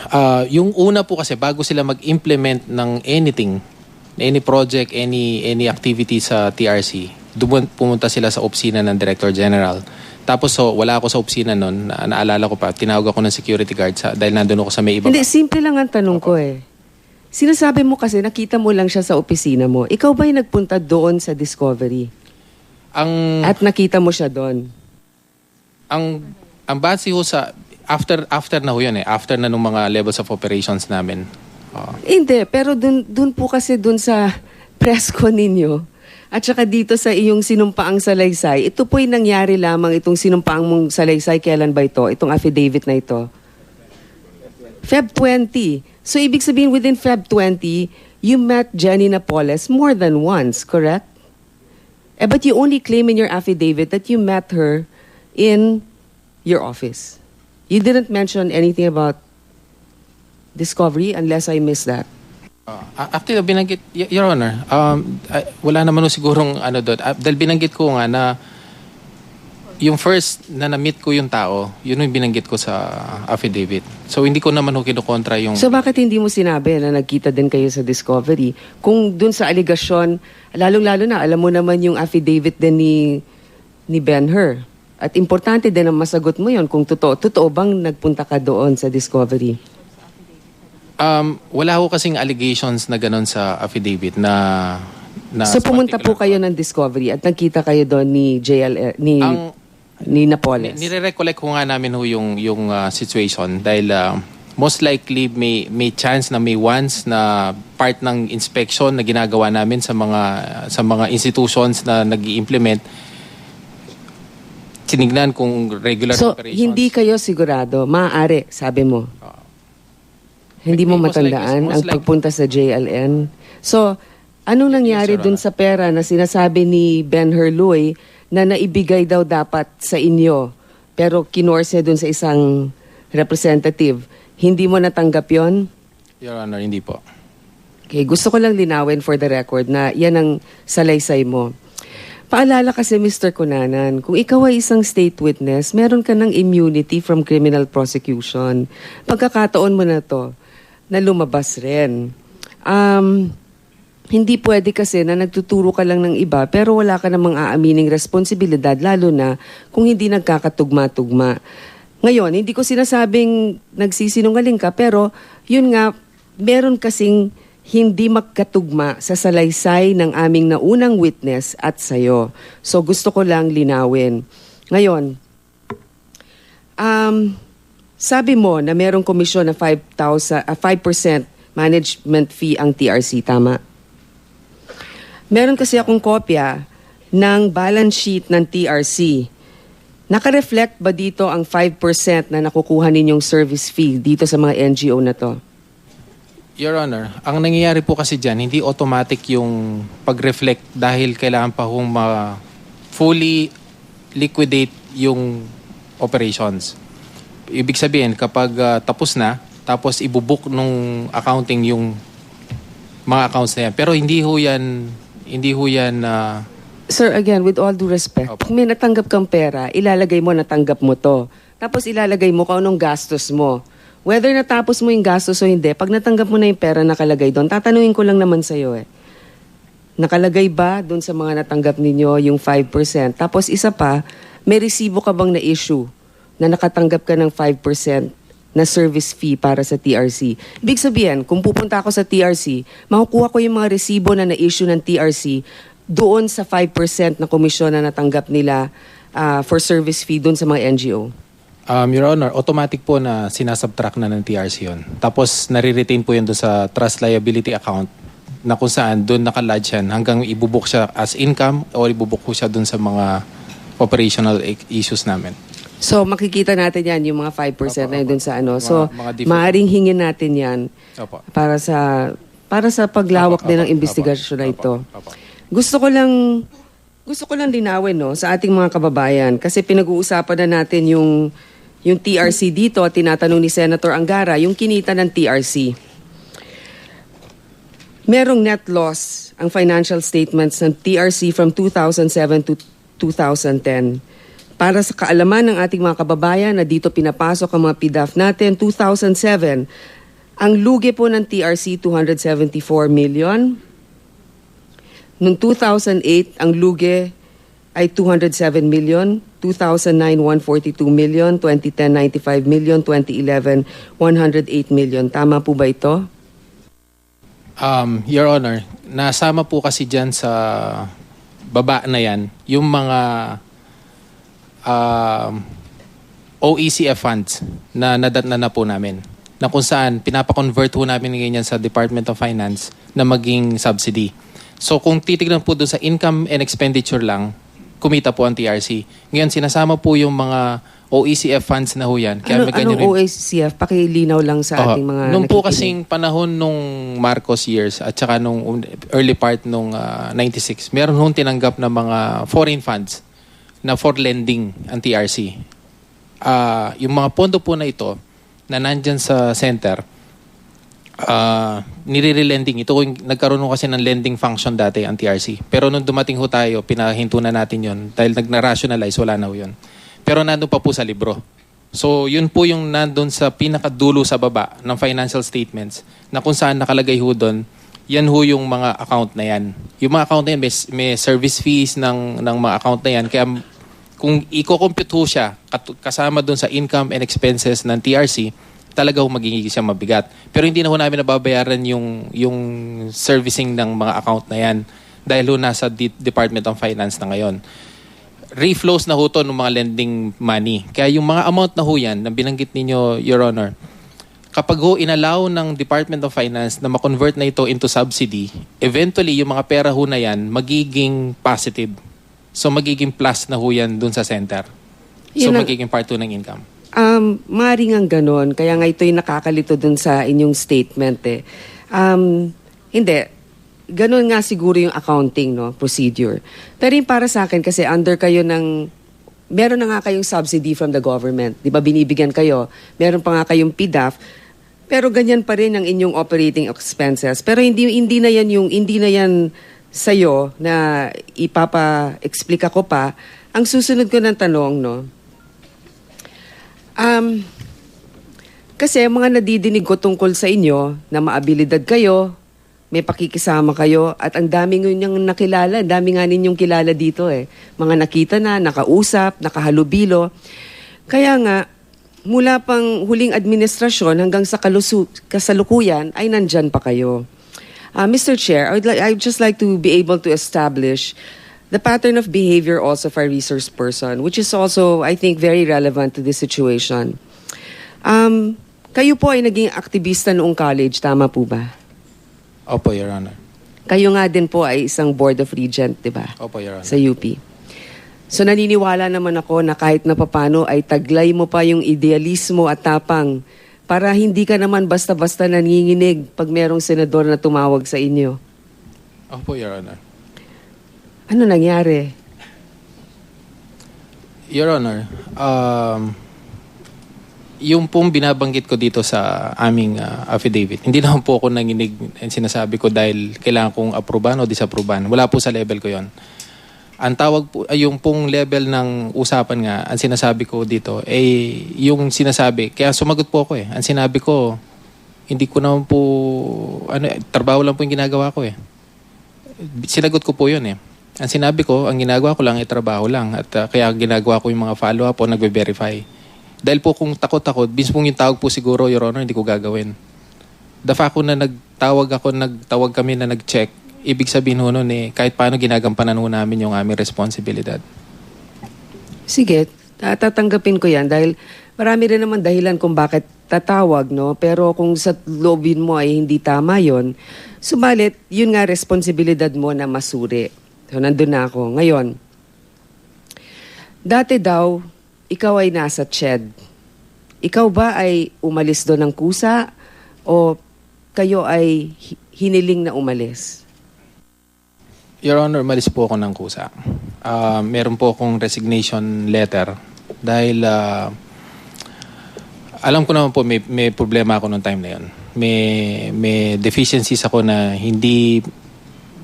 Yung una po kasi bago sila mag-implement ng any project, any activity sa TRC, pumunta sila sa opisina ng Director General. Tapos wala ako sa opisina noon, naalala ko pa, tinawag ako ng security guard dahil nandun ako sa may iba. Hindi, simple lang ang tanong ko eh. Sinasabi mo kasi nakita mo lang siya sa opisina mo. Ikaw ba'y nagpunta doon sa Discovery? At nakita mo siya doon? Ang base ho sa after na ho yun eh, after na nung mga levels of operations namin. Hindi, pero dun po kasi dun sa press ko ninyo, At saka dito sa iyong sinumpaang salaysay, ito po'y nangyari lamang itong sinumpaang mong salaysay. Kailan ba ito? Itong affidavit na ito? Feb 20. So, ibig sabihin, within Feb 20, you met Jenny Napoles more than once, correct? But you only claim in your affidavit that you met her in your office. You didn't mention anything about discovery unless I missed that. Actually, binanggit, Your Honor, wala naman sigurong doon. Dahil binanggit ko nga na yung first na na-meet ko yung tao, yun yung binanggit ko sa affidavit. So, hindi ko naman kinukontra yung... So, bakit hindi mo sinabi na nagkita din kayo sa discovery? Kung dun sa aligasyon, lalong-lalo na, alam mo naman yung affidavit din ni Ben-Hur. At importante din ang masagot mo yon kung totoo. Totoo bang nagpunta ka doon sa discovery? Wala ko kasing allegations na ganun sa affidavit na so pumunta po kayo ng discovery at nagkita kayo doon ni ni Napoles. Nire-recollect ko nga namin yung situation dahil most likely may chance na may once na part ng inspection na ginagawa namin sa mga institutions na nag-i-implement tinignan kung regular operations. So hindi kayo sigurado, maaari, sabi mo. Hindi mo matandaan ang pagpunta sa JLN. So, anong nangyari dun sa pera na sinasabi ni Ben-Hur Luy na naibigay daw dapat sa inyo, pero kinorse dun sa isang representative? Hindi mo natanggap yon? Your Honor, hindi po. Okay, gusto ko lang linawin for the record na yan ang salaysay mo. Paalala kasi, Mr. Cunanan, kung ikaw ay isang state witness, meron ka ng immunity from criminal prosecution. Pagkakataon mo na to, na lumabas rin. Hindi pwede kasi na nagtuturo ka lang ng iba pero wala ka namang aamining responsibilidad lalo na kung hindi nagkakatugma-tugma. Ngayon, hindi ko sinasabing nagsisinungaling ka pero yun nga, meron kasing hindi magkatugma sa salaysay ng aming naunang witness at sayo. So gusto ko lang linawin. Ngayon, sabi mo na merong komisyon na 5% management fee ang TRC, tama? Meron kasi akong kopya ng balance sheet ng TRC. Naka-reflect ba dito ang 5% na nakukuha ninyong service fee dito sa mga NGO na to? Your Honor, ang nangyayari po kasi dyan, hindi automatic yung pag-reflect dahil kailangan pa hong fully liquidate yung operations. Ibig sabihin, kapag tapos na, tapos ibubuk nung accounting yung mga accounts na yan. Pero hindi ho yan... Sir, again, with all due respect, kung may natanggap kang pera, ilalagay mo natanggap mo to. Tapos ilalagay mo kung anong gastos mo. Whether natapos mo yung gastos o hindi, pag natanggap mo na yung pera nakalagay doon, tatanungin ko lang naman sa'yo nakalagay ba doon sa mga natanggap ninyo yung 5%? Tapos isa pa, may resibo ka bang na-issue na nakatanggap ka ng 5% na service fee para sa TRC? Ibig sabihin, kung pupunta ako sa TRC, makukuha ko yung mga resibo na na-issue ng TRC doon sa 5% na komisyon na natanggap nila for service fee doon sa mga NGO. Your Honor, automatic po na sinasubtract na ng TRC yun. Tapos nare-retain po yun doon sa trust liability account na kung saan doon nakalodge yan hanggang ibubuk siya as income o ibubuk ko siya doon sa mga operational issues namin. So makikita natin yan, yung mga 5% na yun dun sa ano. So maaaring hingin natin yan para sa paglawak din ng investigasyon na ito. Gusto ko lang linawin sa ating mga kababayan kasi pinag-uusapan na natin yung TRC dito at tinatanong ni Senator Angara, yung kinita ng TRC. Merong net loss ang financial statements ng TRC from 2007 to 2010. Para sa kaalaman ng ating mga kababayan na dito pinapasok ang mga PDAF natin, 2007, ang lugi po ng TRC 274 million. Noong 2008, ang lugi ay 207 million, 2009, 142 million, 2010, 95 million, 2011, 108 million. Tama po ba ito? Your Honor, nasama po kasi dyan sa baba na yan, yung mga OECF funds na nadatna na po namin. Na kung saan, pinapakonvert po namin ganyan sa Department of Finance na maging subsidy. So kung titignan po doon sa income and expenditure lang, kumita po ang TRC. Ngayon, sinasama po yung mga OECF funds na ho yan. Kaya may ganyan Anong rin. OACF? Pakilinaw lang sa ating mga Nung po nakikinig. kasing panahon nung Marcos years at saka nung early part nung 96, meron hong tinanggap na mga foreign funds na for lending ang TRC. Yung mga pondo po na ito na nandyan sa center, nire-lending. Ito yung nagkaroon kasi ng lending function dati ang TRC. Pero nung dumating ho tayo, pinahinto na natin yon dahil nag-rationalize, wala na ho yun. Pero nandun pa po sa libro. So yun po yung nandun sa pinakadulo sa baba ng financial statements na kung saan nakalagay ho doon, yan ho yung mga account na yan. Yung mga account na yan, may service fees ng mga account na yan. Kaya kung i-compute ho siya kasama doon sa income and expenses ng TRC, talaga magiging siya mabigat. Pero hindi na ho namin nababayaran yung servicing ng mga account na yan dahil ho nasa Department of Finance na ngayon. Reflows na ho to ng mga lending money. Kaya yung mga amount na ho yan na binanggit ninyo, Your Honor, kapag ho inallow ng Department of Finance na ma-convert na ito into subsidy, eventually yung mga pera ho na yan magiging positive. So magiging plus na ho yan dun sa center. So magiging part 2 ng income. Maring ang ganon. Kaya nga ito'y nakakalito dun sa inyong statement eh. Hindi. Ganon nga siguro yung accounting procedure. Pero yung para sa akin, kasi under kayo ng... Meron na nga kayong subsidy from the government. Di ba binibigyan kayo? Meron pa nga kayong PDAF. Pero ganyan pa rin ang inyong operating expenses. Pero hindi na yan sa'yo na ipapa-explica ko pa. Ang susunod ko ng tanong, kasi mga nadidinig ko tungkol sa inyo na maabilidad kayo, may pakikisama kayo, at ang dami ninyong nakilala, ang dami nga ninyong kilala dito eh. Mga nakita na, nakausap, nakahalubilo. Kaya nga, mula pang huling administrasyon hanggang sa kasalukuyan ay nandyan pa kayo. Mr. Chair, I'd just like to be able to establish the pattern of behavior also of our resource person, which is also, I think, very relevant to this situation. Kayo po ay naging aktivista noong college, tama po ba? Opo, Your Honor. Kayo nga din po ay isang board of regent, di ba? Opo, Your Honor. Sa UP. So naniniwala naman ako na kahit na papano ay taglay mo pa yung idealismo at tapang para hindi ka naman basta-basta nanginginig pag merong senador na tumawag sa inyo. Opo, Your Honor. Ano nangyari? Your Honor, yung pong binabanggit ko dito sa aming affidavit, hindi naman po ako nanginig sinasabi ko dahil kailangan kong aproban o disapproban. Wala po sa level ko yon. Ang tawag po, yung pong level ng usapan nga, ang sinasabi ko dito, yung sinasabi, kaya sumagot po ako eh. Ang sinabi ko, hindi ko naman po, trabaho lang po yung ginagawa ko eh. Sinagot ko po yun eh. Ang sinabi ko, ang ginagawa ko lang ay trabaho lang. At kaya ginagawa ko yung mga follow-up o nagbe-verify. Dahil po kung takot-takot, mismo yung tawag po siguro, Your Honor, hindi ko gagawin. The fact ko na nagtawag kami na nag-check, ibig sabihin ho nun kahit paano ginagampanan ho namin yung aming responsibilidad. Sige, tatanggapin ko yan dahil marami rin naman dahilan kung bakit tatawag, Pero kung sa loobin mo ay hindi tama yon, subalit, yun nga responsibilidad mo na masuri. So, nandun na ako. Ngayon, dati daw, ikaw ay nasa CHED. Ikaw ba ay umalis doon ng kusa o kayo ay hiniling na umalis? Your Honor, umalis po ako ng kusa. Meron po akong resignation letter dahil alam ko naman po may problema ako noong time na yun. May deficiencies ako na hindi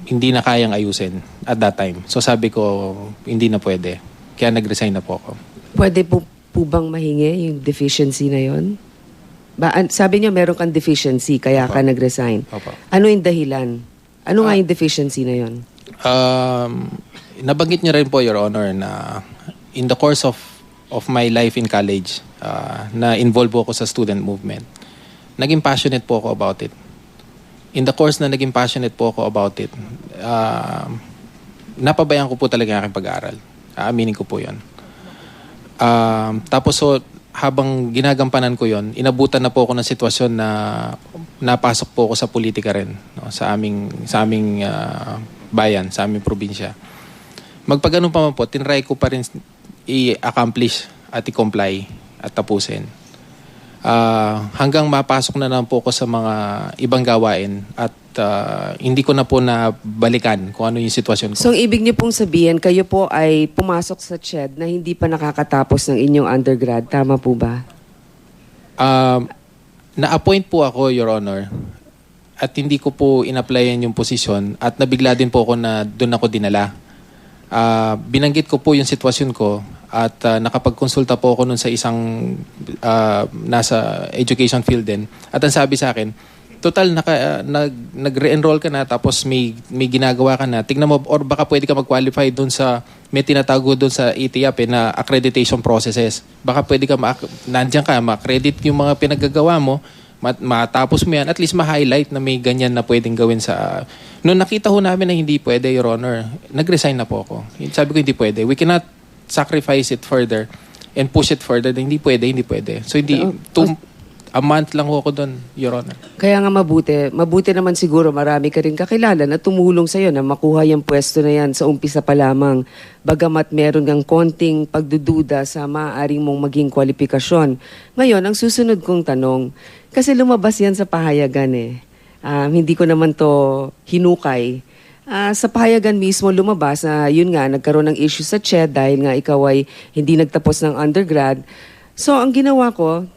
na kayang ayusin at that time. So sabi ko, hindi na pwede. Kaya nag-resign na po ako. Pwede po bang mahingi yung deficiency na yon? Sabi niyo meron kang deficiency kaya ka nag-resign. Opo. Ano yung dahilan? Ano nga yung deficiency na yon? Nabanggit niyo rin po, Your Honor, na in the course of my life in college, na involved po ako sa student movement, naging passionate po ako about it. In the course na naging passionate po ako about it, napabayaan ko po talaga ang aking pag-aaral. Aaminin ko po yun. Tapos so, habang ginagampanan ko yon, inabutan na po ako ng sitwasyon na napasok po ako sa politika rin, sa aming bayan, sa aming probinsya. Magpagano'n pa man po, tinry ko pa rin i-accomplish at i-comply at tapusin. Hanggang mapasok na lang po ako sa mga ibang gawain at hindi ko na po nabalikan kung ano yung sitwasyon ko. So, ang ibig niyo pong sabihin, kayo po ay pumasok sa CHED na hindi pa nakakatapos ng inyong undergrad. Tama po ba? Na-appoint po ako, Your Honor, at hindi ko po in-applyan yung posisyon at nabigla din po ako na doon ako dinala. Binanggit ko po yung sitwasyon ko at nakapagkonsulta po ako nun sa isang nasa education field din. At ang sabi sa akin, total nag-re-enroll ka na tapos may ginagawa ka na. Tingnan mo, or baka pwede ka mag-qualify doon sa, may tinatago doon sa ETIAP na accreditation processes. Baka pwede ka, nandiyan ka, ma-accredit yung mga pinaggagawa mo, matapos mo yan, at least ma-highlight na may ganyan na pwedeng gawin sa... Noong nakita ho namin na hindi pwede, Your Honor, nag-resign na po ako. Sabi ko hindi pwede. We cannot sacrifice it further and push it further. Hindi pwede. So hindi... A month lang ako doon, Your Honor. Kaya nga mabuti naman siguro marami ka rin kakilala na tumulong sa'yo na makuha yung pwesto na yan sa umpisa pa lamang. Bagamat meron kang konting pagdududa sa maaaring mong maging kwalifikasyon. Ngayon, ang susunod kong tanong, kasi lumabas yan sa pahayagan hindi ko naman to hinukay. Sa pahayagan mismo lumabas na yun nga, nagkaroon ng issue sa CHED dahil nga ikaw ay hindi nagtapos ng undergrad. So, ang ginawa ko,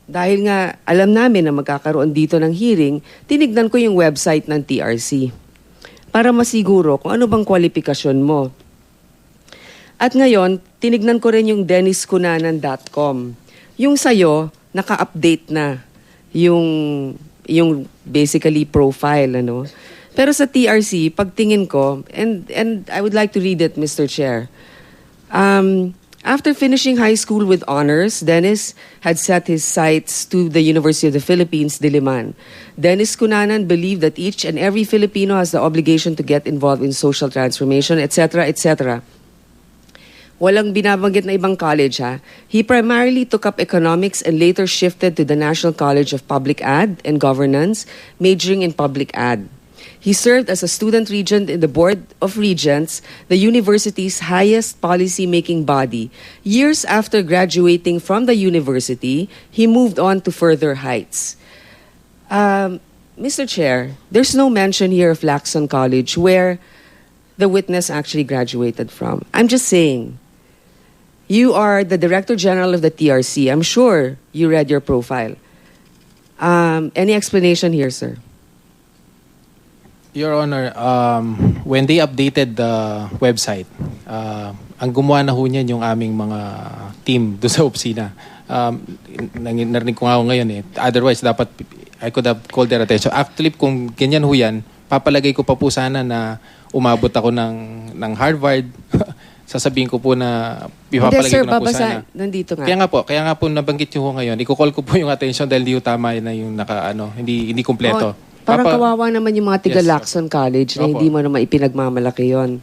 dahil nga alam namin na magkakaroon dito ng hearing, tinignan ko yung website ng TRC para masiguro kung ano bang kwalifikasyon mo. At ngayon, tinignan ko rin yung denniscunanan.com. Yung sayo, naka-update na yung basically profile. Pero sa TRC, pagtingin ko, and I would like to read it, Mr. Chair. After finishing high school with honors, Dennis had set his sights to the University of the Philippines, Diliman. Dennis Cunanan believed that each and every Filipino has the obligation to get involved in social transformation, etc., etc. Walang binabanggit na ibang college, ha? He primarily took up economics and later shifted to the National College of Public Ad and Governance, majoring in public ad. He served as a student regent in the Board of Regents, the university's highest policy-making body. Years after graduating from the university, he moved on to further heights. Mr. Chair, there's no mention here of Lacson College, where the witness actually graduated from. I'm just saying, you are the Director General of the TRC. I'm sure you read your profile. Any explanation here, sir? Your Honor, when they updated the website, ang gumawa na ho niyan yung aming mga team doon sa opisina. Narinig ko nga ako ngayon Otherwise, dapat I could have called their attention. Actually, kung ganyan ho yan, papalagay ko pa po sana na umabot ako ng Harvard. Sasabihin ko po na ipapalagay ko na po sana. Nandito nga. Kaya nga po nabanggit niyo ho ngayon. Iko-call ko po yung attention dahil hindi ho tama na yung hindi kumpleto. Parang kawawa naman yung mga tiga Lacson College na hindi mo naman ipinagmamalaki yon.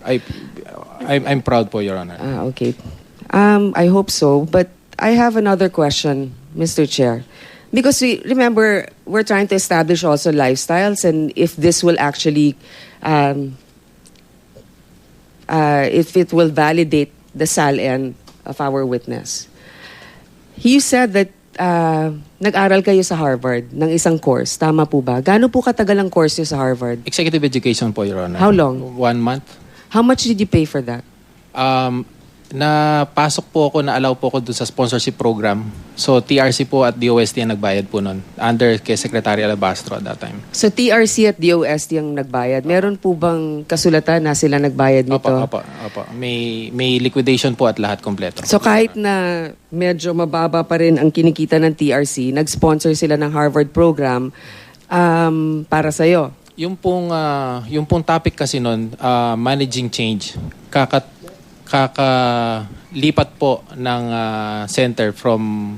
I'm proud po, Your Honor. Okay. I hope so. But I have another question, Mr. Chair. Because remember, we're trying to establish also lifestyles and if this will actually, if it will validate the SALN of our witness. You said that nag-aral kayo sa Harvard ng isang course. Tama po ba? Gaano po katagal ang course niyo sa Harvard? Executive education po, Your Honor. How long? 1 month. How much did you pay for that? Napasok po ako, na-allow po ako doon sa sponsorship program. So, TRC po at DOST ang nagbayad po nun. Under kay Secretary Alabastro at that time. So, TRC at DOST ang nagbayad. Meron po bang kasulatan na sila nagbayad nito? Opo. May liquidation po at lahat kompleto. So, kahit na medyo mababa pa rin ang kinikita ng TRC, nag-sponsor sila ng Harvard program para sa'yo. Yung pong topic kasi nun, managing change. Kakalipat po ng center from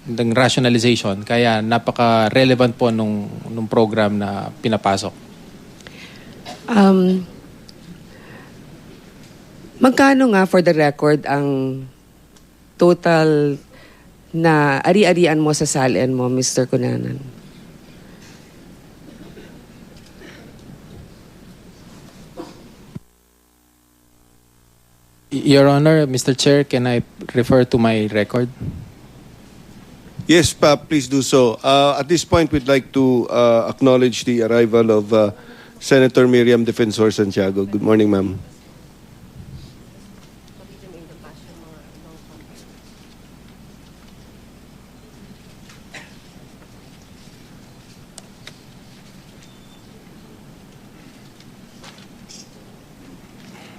ng rationalization. Kaya napaka-relevant po nung program na pinapasok. Magkano nga for the record ang total na ari-arian mo sa SALN mo, Mr. Cunanan? Your Honor, Mr. Chair, can I refer to my record? Yes, please do so. At this point, we'd like to acknowledge the arrival of Senator Miriam Defensor Santiago. Good morning, ma'am.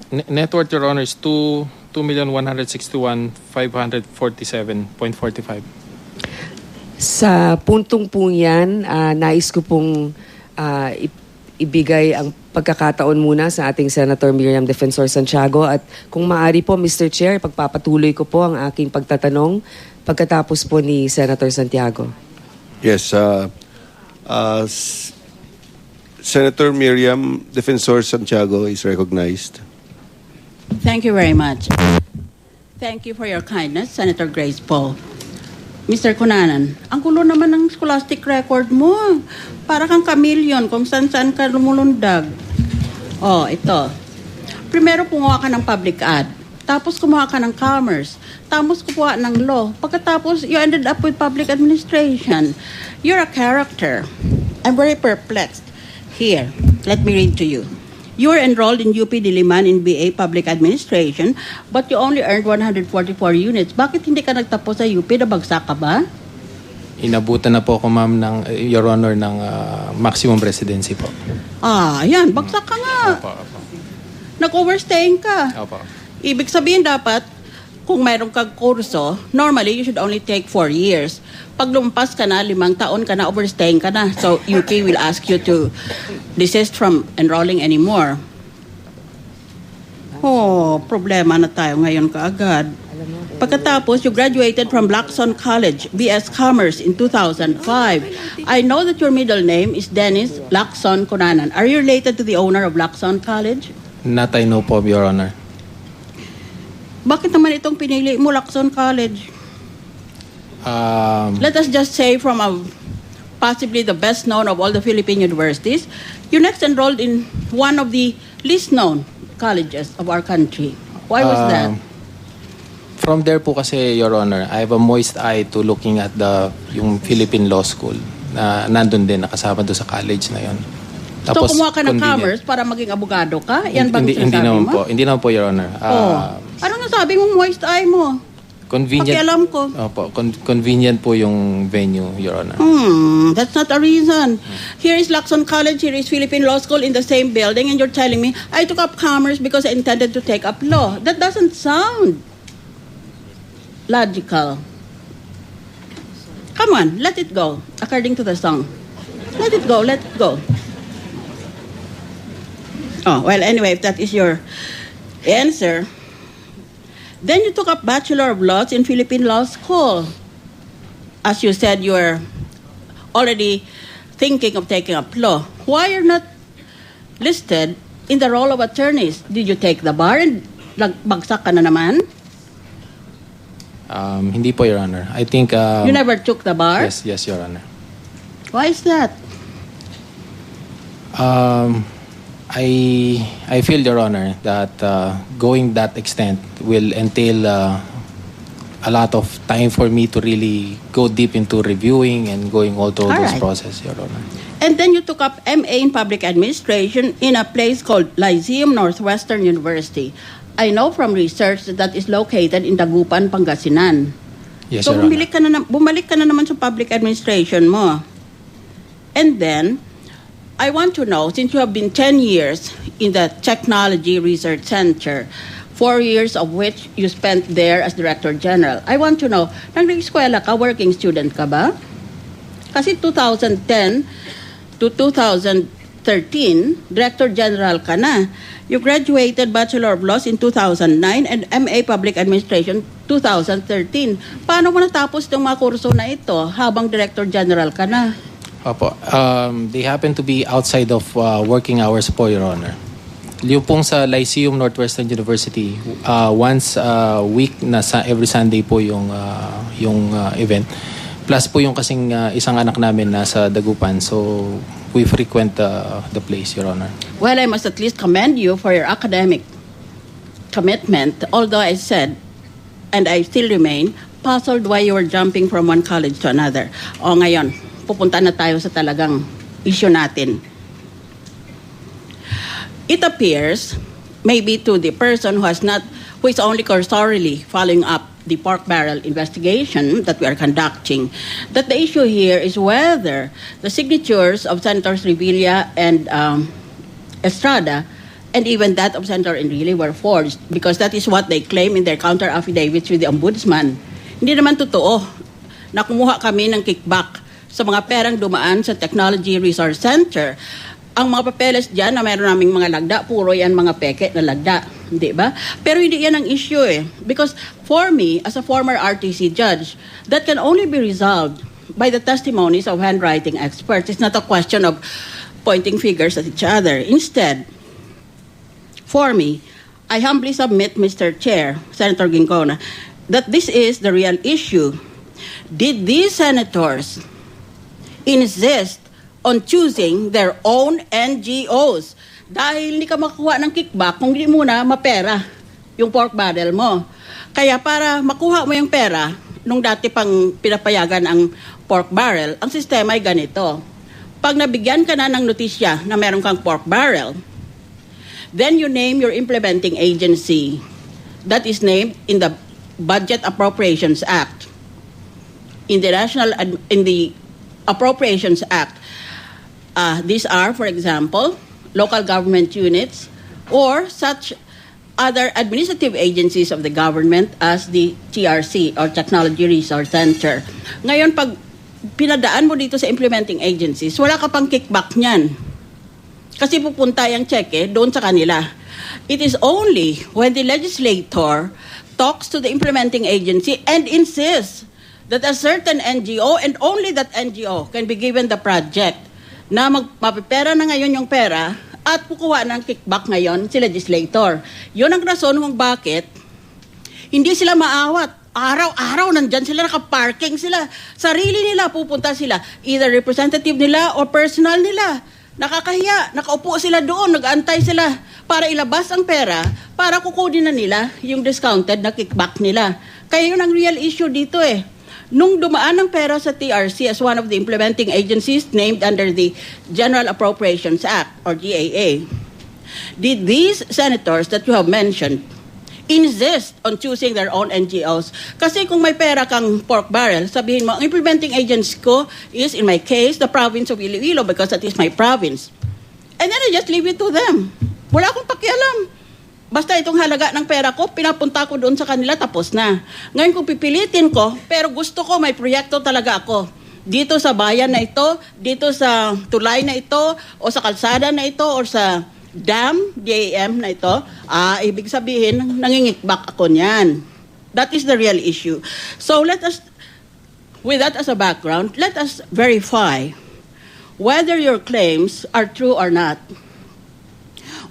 Net worth, Your Honor, is 2,161,547.45. Sa puntong po yan, nais ko pong ibigay ang pagkakataon muna sa ating Senator Miriam Defensor Santiago at kung maaari po, Mr. Chair, pagpapatuloy ko po ang aking pagtatanong pagkatapos po ni Senator Santiago. Yes, Senator Miriam Defensor Santiago is recognized. Thank you very much. Thank you for your kindness, Senator Grace Poe. Mr. Cunanan, ang gulo naman ng scholastic record mo. Para kang chameleon kung saan-saan ka lumulundag. Oh, ito. Primero kumuha ka ng public ad. Tapos kumuha ka ng commerce. Tapos kumuha ng law. Pagkatapos, you ended up with public administration. You're a character. I'm very perplexed. Here, let me read to you. You were enrolled in UP Diliman in BA Public Administration, but you only earned 144 units. Bakit hindi ka nagtapos sa UP? Nabagsak ka ba? Inabutan na po ako, ma'am, ng Your Honor, ng maximum residency po. Yan. Bagsak ka nga. Opo, opo. Nag-overstaying ka. Opo. Ibig sabihin dapat, kung mayroong kang kurso, normally you should only take 4 years. Pag lumpas ka na, 5 taon ka na, overstaying ka na. So UP will ask you to desist from enrolling anymore. Oh, problema na tayo ngayon kaagad. Pagkatapos, you graduated from Lacson College, BS Commerce in 2005. I know that your middle name is Dennis Lacson Cunanan. Are you related to the owner of Lacson College? Not I know po, Your Honor. Bakit naman itong pinili mo, Lacson College? Let us just say from possibly the best known of all the Philippine universities, you next enrolled in one of the least known colleges of our country. Why was that? From there po kasi, Your Honor, I have a moist eye to looking at yung Philippine Law School na nandun din, nakasama doon sa college na yon. So kumuha ka ng commerce para maging abogado ka? Yan bang sinasabi mo? Hindi naman po, Your Honor. Anong nasabi mong moist eye mo? Convenient. Pakialam ko. Opo, convenient po yung venue, Your Honor. That's not a reason. Here is Lacson College, here is Philippine Law School in the same building, and you're telling me, I took up commerce because I intended to take up law. That doesn't sound logical. Come on, let it go, according to the song. Let it go, let it go. Oh, well, anyway, if that is your answer, then you took up Bachelor of Laws in Philippine Law School. As you said, you were already thinking of taking up law. Why are not listed in the role of attorneys? Did you take the bar and nagbagsak ka na naman? Hindi po, Your Honor. I think... you never took the bar? Yes, Your Honor. Why is that? I feel, Your Honor, that going that extent will entail a lot of time for me to really go deep into reviewing and going all through this process, Your Honor. And then you took up MA in Public Administration in a place called Lyceum Northwestern University. I know from research that is located in Dagupan, Pangasinan. Yes, So Your Honor. bumalik ka na naman sa public administration mo. And then, I want to know, since you have been 10 years in the Technology Research Center, 4 years of which you spent there as Director General, I want to know, nag-eskwela ka, working student ka ba? Kasi 2010 to 2013, Director General ka na. You graduated Bachelor of Laws in 2009 and MA Public Administration 2013. Paano mo natapos itong mga kurso na ito habang Director General ka na? Opo. They happen to be outside of working hours po, Your Honor. Yung pong sa Lyceum Northwestern University, once a week na every Sunday po yung event. Plus po yung kasing isang anak namin nasa Dagupan. So we frequent the place, Your Honor. Well, I must at least commend you for your academic commitment, although I said, and I still remain, puzzled why you were jumping from one college to another. O ngayon, pupunta na tayo sa talagang issue natin. It appears, maybe to the person who is only cursorily following up the pork barrel investigation that we are conducting, that the issue here is whether the signatures of Senators Revilla and Estrada and even that of Senator Enrile were forged, because that is what they claim in their counter affidavits with the Ombudsman. Hindi naman totoo na kumuha kami ng kickback sa mga perang dumaan sa Technology Resource Center. Ang mga papeles dyan na mayroon naming mga lagda, puro yan mga peke na lagda. Di ba? Pero hindi yan ang issue eh. Because for me, as a former RTC judge, that can only be resolved by the testimonies of handwriting experts. It's not a question of pointing fingers at each other. Instead, for me, I humbly submit, Mr. Chair, Senator Gincona, that this is the real issue. Did these senators insist on choosing their own NGOs? Dahil hindi ka makuha ng kickback kung hindi muna mapera yung pork barrel mo. Kaya para makuha mo yung pera, nung dati pang pinapayagan ang pork barrel, ang sistema ay ganito. Pag nabigyan ka na ng notisya na meron kang pork barrel, then you name your implementing agency. That is named in the Budget Appropriations Act. In the Appropriations Act, these are, for example, local government units or such other administrative agencies of the government as the TRC or Technology Resource Center. Ngayon, pag pinadaan mo dito sa implementing agencies, wala ka pang kickback niyan. Kasi pupunta yung cheque doon sa kanila. It is only when the legislator talks to the implementing agency and insists that a certain NGO and only that NGO can be given the project na mapipera na ngayon yung pera at kukuha ng kickback ngayon si legislator. Yun ang rason kung bakit hindi sila maawat. Araw-araw nandyan sila, nakaparking sila. Sarili nila, pupunta sila. Either representative nila or personal nila. Nakakahiya, nakaupo sila doon, nag-aantay sila para ilabas ang pera para kukunin na nila yung discounted na kickback nila. Kaya yun ang real issue dito eh. Nung dumaan ng pera sa TRC as one of the implementing agencies named under the General Appropriations Act or GAA, did these senators that you have mentioned insist on choosing their own NGOs? Kasi kung may pera kang pork barrel, sabihin mo, ang implementing agents ko is, in my case, the province of Iloilo because that is my province. And then I just leave it to them. Wala akong pakialam. Basta itong halaga ng pera ko, pinapunta ko doon sa kanila, tapos na. Ngayon kung pipilitin ko, pero gusto ko may proyekto talaga ako. Dito sa bayan na ito, dito sa tulay na ito, o sa kalsada na ito, o sa DAM na ito, ibig sabihin, nangingikbak ako niyan. That is the real issue. So let us, with that as a background, let us verify whether your claims are true or not.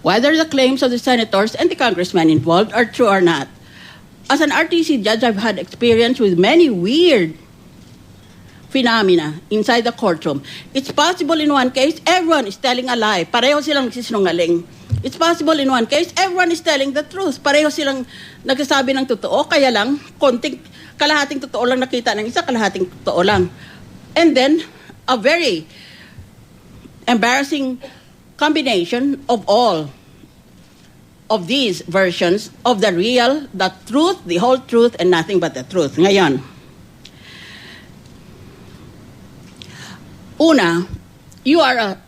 Whether the claims of the senators and the congressmen involved are true or not. As an RTC judge, I've had experience with many weird phenomena inside the courtroom. It's possible in one case, everyone is telling a lie. Pareho silang nagsisinungaling. It's possible in one case, everyone is telling the truth. Pareho silang nagsasabi ng totoo, kaya lang, kalahating totoo lang nakita ng isa, kalahating totoo lang. And then, a very embarrassing combination of all of these versions of the real, the truth, the whole truth, and nothing but the truth. Ngayon, una, you are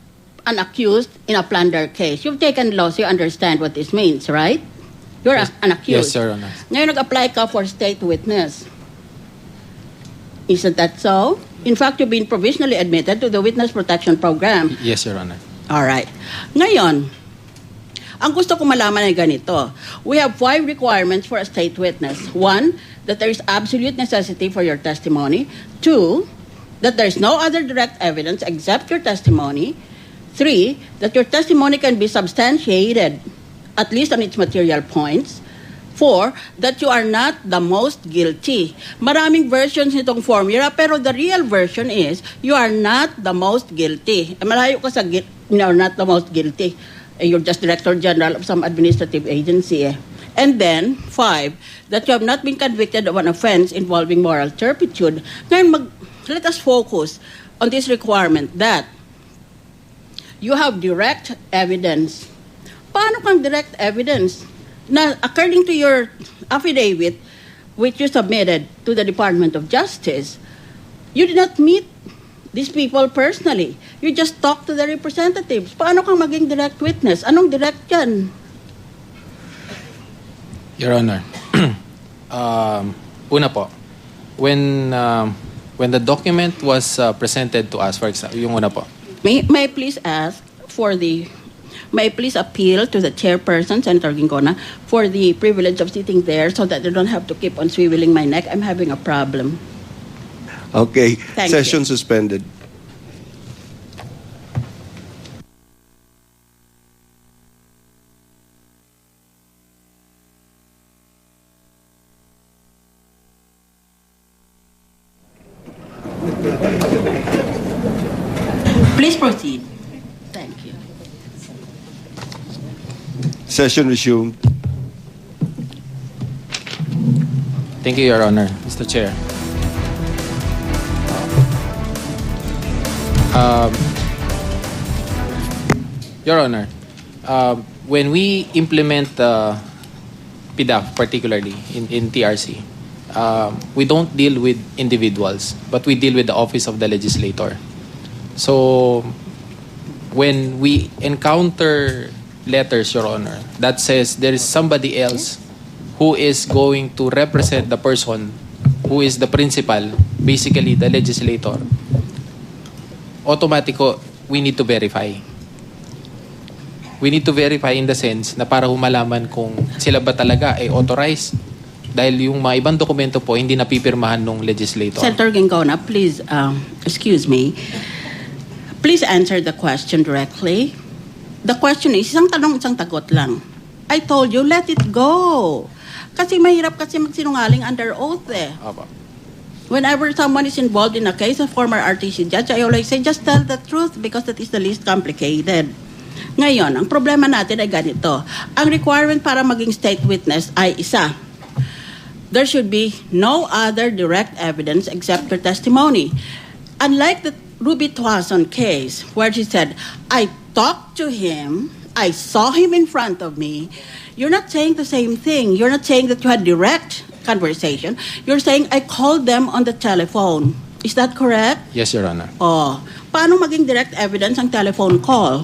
an accused in a plunder case. You've taken laws, you understand what this means, right? You're Yes. an accused. Yes, Your Honor. Ngayon, nag-apply ka for state witness. Isn't that so? In fact, you've been provisionally admitted to the Witness Protection Program. Yes, Your Honor. All right. Ngayon, ang gusto ko malaman ay ganito. We have 5 requirements for a state witness. 1, that there is absolute necessity for your testimony. 2, that there is no other direct evidence except your testimony. 3, that your testimony can be substantiated, at least on its material points. 4, that you are not the most guilty. Maraming versions nitong formula, pero the real version is, you are not the most guilty. Malayo ka sa you are not the most guilty. You're just Director General of some administrative agency. And then, 5, that you have not been convicted of an offense involving moral turpitude. Ngayon, let us focus on this requirement that you have direct evidence. Paano kang direct evidence? Na according to your affidavit, which you submitted to the Department of Justice, you did not meet these people personally. You just talk to the representatives. Paano kang maging direct witness? Anong direct yan? Your Honor, una po, when the document was presented to us, for example, yung una po. May I please ask for may I please appeal to the chairperson, Senator Gincona, for the privilege of sitting there so that I don't have to keep on swiveling my neck. I'm having a problem. Okay. Thank Session you. suspended. Please proceed. Thank you. Session resumed. Thank you, Your Honor, Mr. Chair. Your Honor, when we implement PDAF, particularly in TRC, we don't deal with individuals, but we deal with the Office of the Legislator. So, when we encounter letters, Your Honor, that says there is somebody else who is going to represent the person who is the principal, basically the legislator, automatically we need to verify. We need to verify in the sense na para humalaman kung sila ba talaga ay authorized dahil yung mga ibang dokumento po hindi napipirmahan ng legislator. Senator Gincona, please, excuse me. Please answer the question directly. The question is, isang tanong, isang tagot lang. I told you, let it go. Kasi mahirap kasi magsinungaling under oath eh. Opo. Whenever someone is involved in a case, a former RTC judge, I always say, just tell the truth because that is the least complicated. Ngayon, ang problema natin ay ganito. Ang requirement para maging state witness ay isa. There should be no other direct evidence except your testimony. Unlike the Ruby Tuason case where she said, I talked to him, I saw him in front of me, you're not saying the same thing. You're not saying that you had direct conversation. You're saying, I called them on the telephone. Is that correct? Yes, Your Honor. Oh, paano maging direct evidence ang telephone call?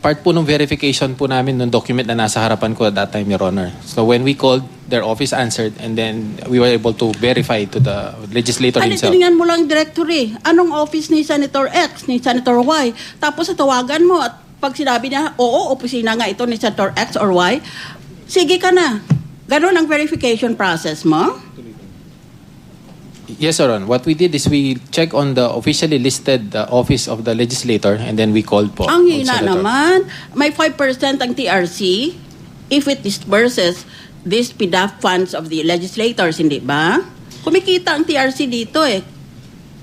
Part po ng verification po namin ng document na nasa harapan ko at that time, Your Honor. So when we called, their office answered and then we were able to verify to the legislator himself. Tinignan mo lang directory. Anong office ni Senator X, ni Senator Y? Tapos tawagan mo at pag sinabi niya, oo, opisina nga ito ni Senator X or Y, sige ka na. Ganon ang verification process mo? Yes, Your Honor. What we did is we check on the officially listed office of the legislator and then we called po. Ang hina Senator. naman. May 5% ang TRC if it disburses these PDAF funds of the legislators, hindi ba? Kumikita ang TRC dito eh.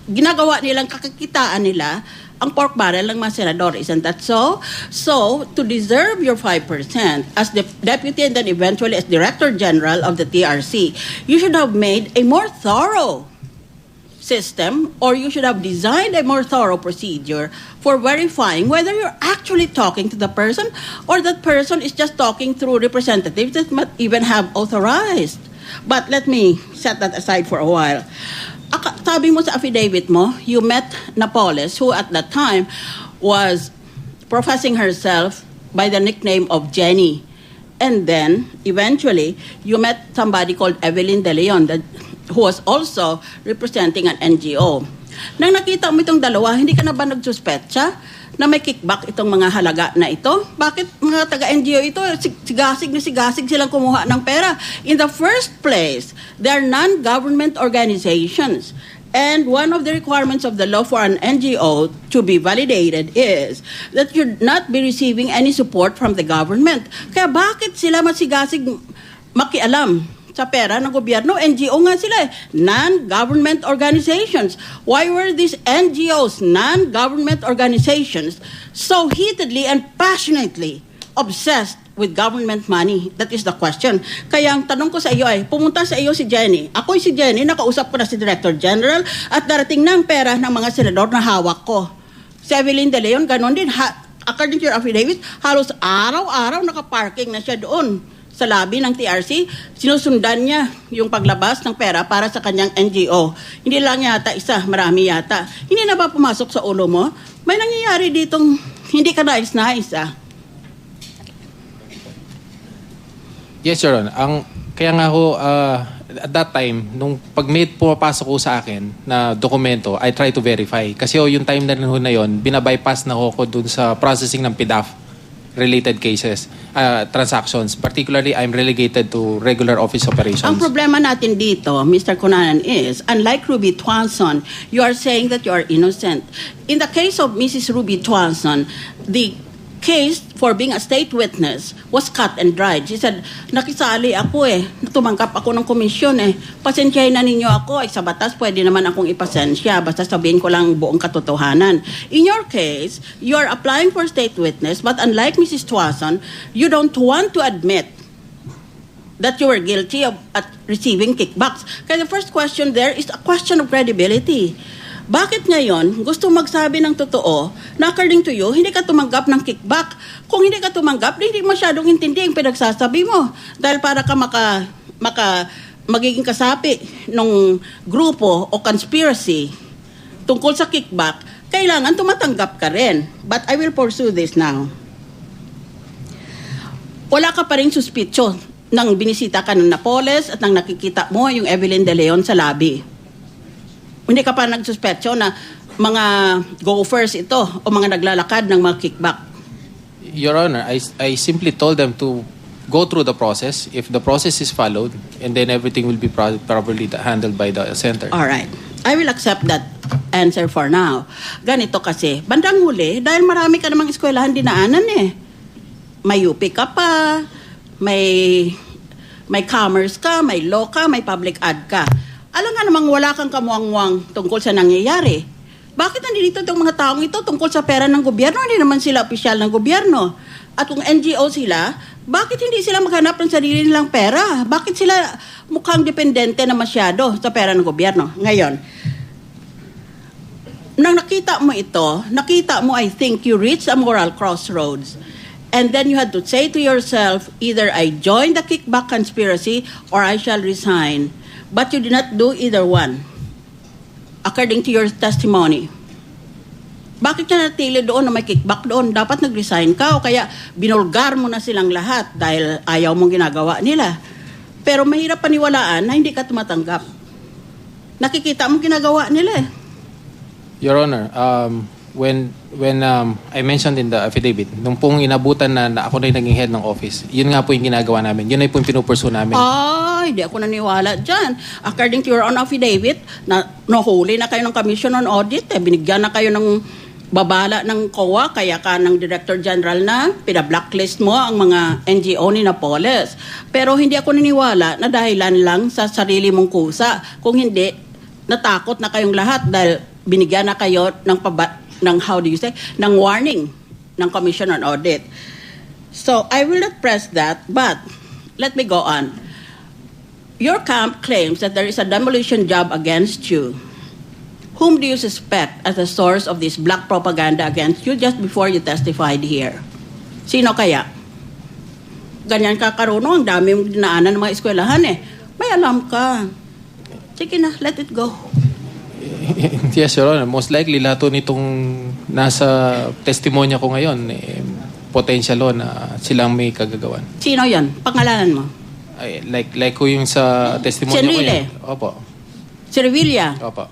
Ginagawa nilang kakikitaan nila ang pork barrel ng mga senador. Isn't that so? So, to deserve your 5% as the deputy and then eventually as director general of the TRC, you should have made a more thorough system or you should have designed a more thorough procedure for verifying whether you're actually talking to the person or that person is just talking through representatives that might even have authorized. But let me set that aside for a while. Sabi mo sa affidavit mo, you met Napoles, who at that time was professing herself by the nickname of Jenny. And then, eventually, you met somebody called Evelyn De Leon, who was also representing an NGO. Nang nakita mo itong dalawa, hindi ka na ba nagsuspetsa na may kickback itong mga halaga na ito? Bakit mga taga-NGO ito, sigasig silang kumuha ng pera? In the first place, they're non-government organizations. And one of the requirements of the law for an NGO to be validated is that you not be receiving any support from the government. Kaya bakit sila masigasig makialam sa pera ng gobyerno? NGO nga sila eh. Non-government organizations. Why were these NGOs, non-government organizations, so heatedly and passionately obsessed with government money? That is the question. Kaya ang tanong ko sa iyo ay, pumunta sa iyo si Jenny. Ako'y si Jenny, nakausap ko na si Director General at darating na ang pera ng mga senador na hawak ko. Si Evelyn De Leon, ganon din. According to your affidavit, halos araw-araw nakaparking na siya doon sa lobby ng TRC. Sinusundan niya yung paglabas ng pera para sa kanyang NGO. Hindi lang yata isa, marami yata. Hindi na ba pumasok sa ulo mo? May nangyayari ditong hindi ka nais-nais Yes, Your Honor. Kaya nga ako, at that time, nung pag may pumapasok ko sa akin na dokumento, I try to verify. Kasi yung time na yun, binabypass na ako dun sa processing ng PDAF related cases, transactions. Particularly, I'm relegated to regular office operations. Ang problema natin dito, Mr. Cunanan, is, unlike Ruby Tuanson, you are saying that you are innocent. In the case of Mrs. Ruby Tuanson, the case for being a state witness was cut and dried. She said, nakisali ako tumanggap ako ng komisyon pasensyahin na ninyo ako, sa batas pwede naman akong ipasensya, basta sabihin ko lang buong katotohanan. In your case, you are applying for state witness, but unlike Mrs. Tuason, you don't want to admit that you were guilty of receiving kickbacks. Kaya the first question there is a question of credibility. Bakit ngayon gusto magsabi ng totoo na according to you, hindi ka tumanggap ng kickback? Kung hindi ka tumanggap, hindi masyadong intindi ang pinagsasabi mo. Dahil para ka magiging kasapi ng grupo o conspiracy tungkol sa kickback, kailangan tumatanggap ka rin. But I will pursue this now. Wala ka pa rin suspitsyo nang binisita ka ng Napoles at nang nakikita mo yung Evelyn De Leon sa lobby. Hindi ka pa nagsuspetso na mga gophers ito o mga naglalakad ng mga kickback? Your Honor, I simply told them to go through the process. If the process is followed, and then everything will be properly handled by the center. All right. I will accept that answer for now. Ganito kasi, bandang huli, dahil marami ka namang eskwelahan dinaanan May UP ka pa, may commerce ka, may law ka, may public ad ka. Alam nga namang wala kang kamuangwang tungkol sa nangyayari. Bakit nandito itong mga taong ito tungkol sa pera ng gobyerno? Hindi naman sila opisyal ng gobyerno. At kung NGO sila, bakit hindi sila maghanap ng sarili nilang pera? Bakit sila mukhang dependente na masyado sa pera ng gobyerno? Ngayon, nang nakita mo ito, I think you reached a moral crossroads. And then you had to say to yourself, either I join the kickback conspiracy or I shall resign. But you did not do either one, according to your testimony. Bakit ka natili doon na may kickback doon? Dapat nag-resign ka o kaya binulgar mo na silang lahat dahil ayaw mong ginagawa nila. Pero mahirap paniwalaan na hindi ka tumatanggap. Nakikita mo ginagawa nila Your Honor, when I mentioned in the affidavit, nung pong inabutan na ako na yung naging head ng office, yun nga po yung ginagawa namin. Yun ay po yung pinupursu namin. Hindi ako naniwala dyan. According to your own affidavit, nahuli na kayo ng Commission on Audit, binigyan na kayo ng babala ng COA, kaya ka ng Director General na, pina-blacklist mo ang mga NGO ni Napoles. Pero hindi ako naniwala na dahilan lang sa sarili mong kusa. Kung hindi, natakot na kayong lahat dahil binigyan na kayo ng warning ng Commission on Audit. So, I will not press that, but let me go on. Your camp claims that there is a demolition job against you. Whom do you suspect as the source of this black propaganda against you just before you testified here? Sino kaya? Ganyan ka karunong, ang dami mong dinaanan ng mga eskwelahan May alam ka. Sige na, let it go. Yes, Your Honor. Most likely, lahat nitong nasa testimonya ko ngayon, potential na silang may kagagawan. Sino yan? Pangalanan mo? Like ko yung sa testimonya ko yan. Opo. Si Revilla? Opo.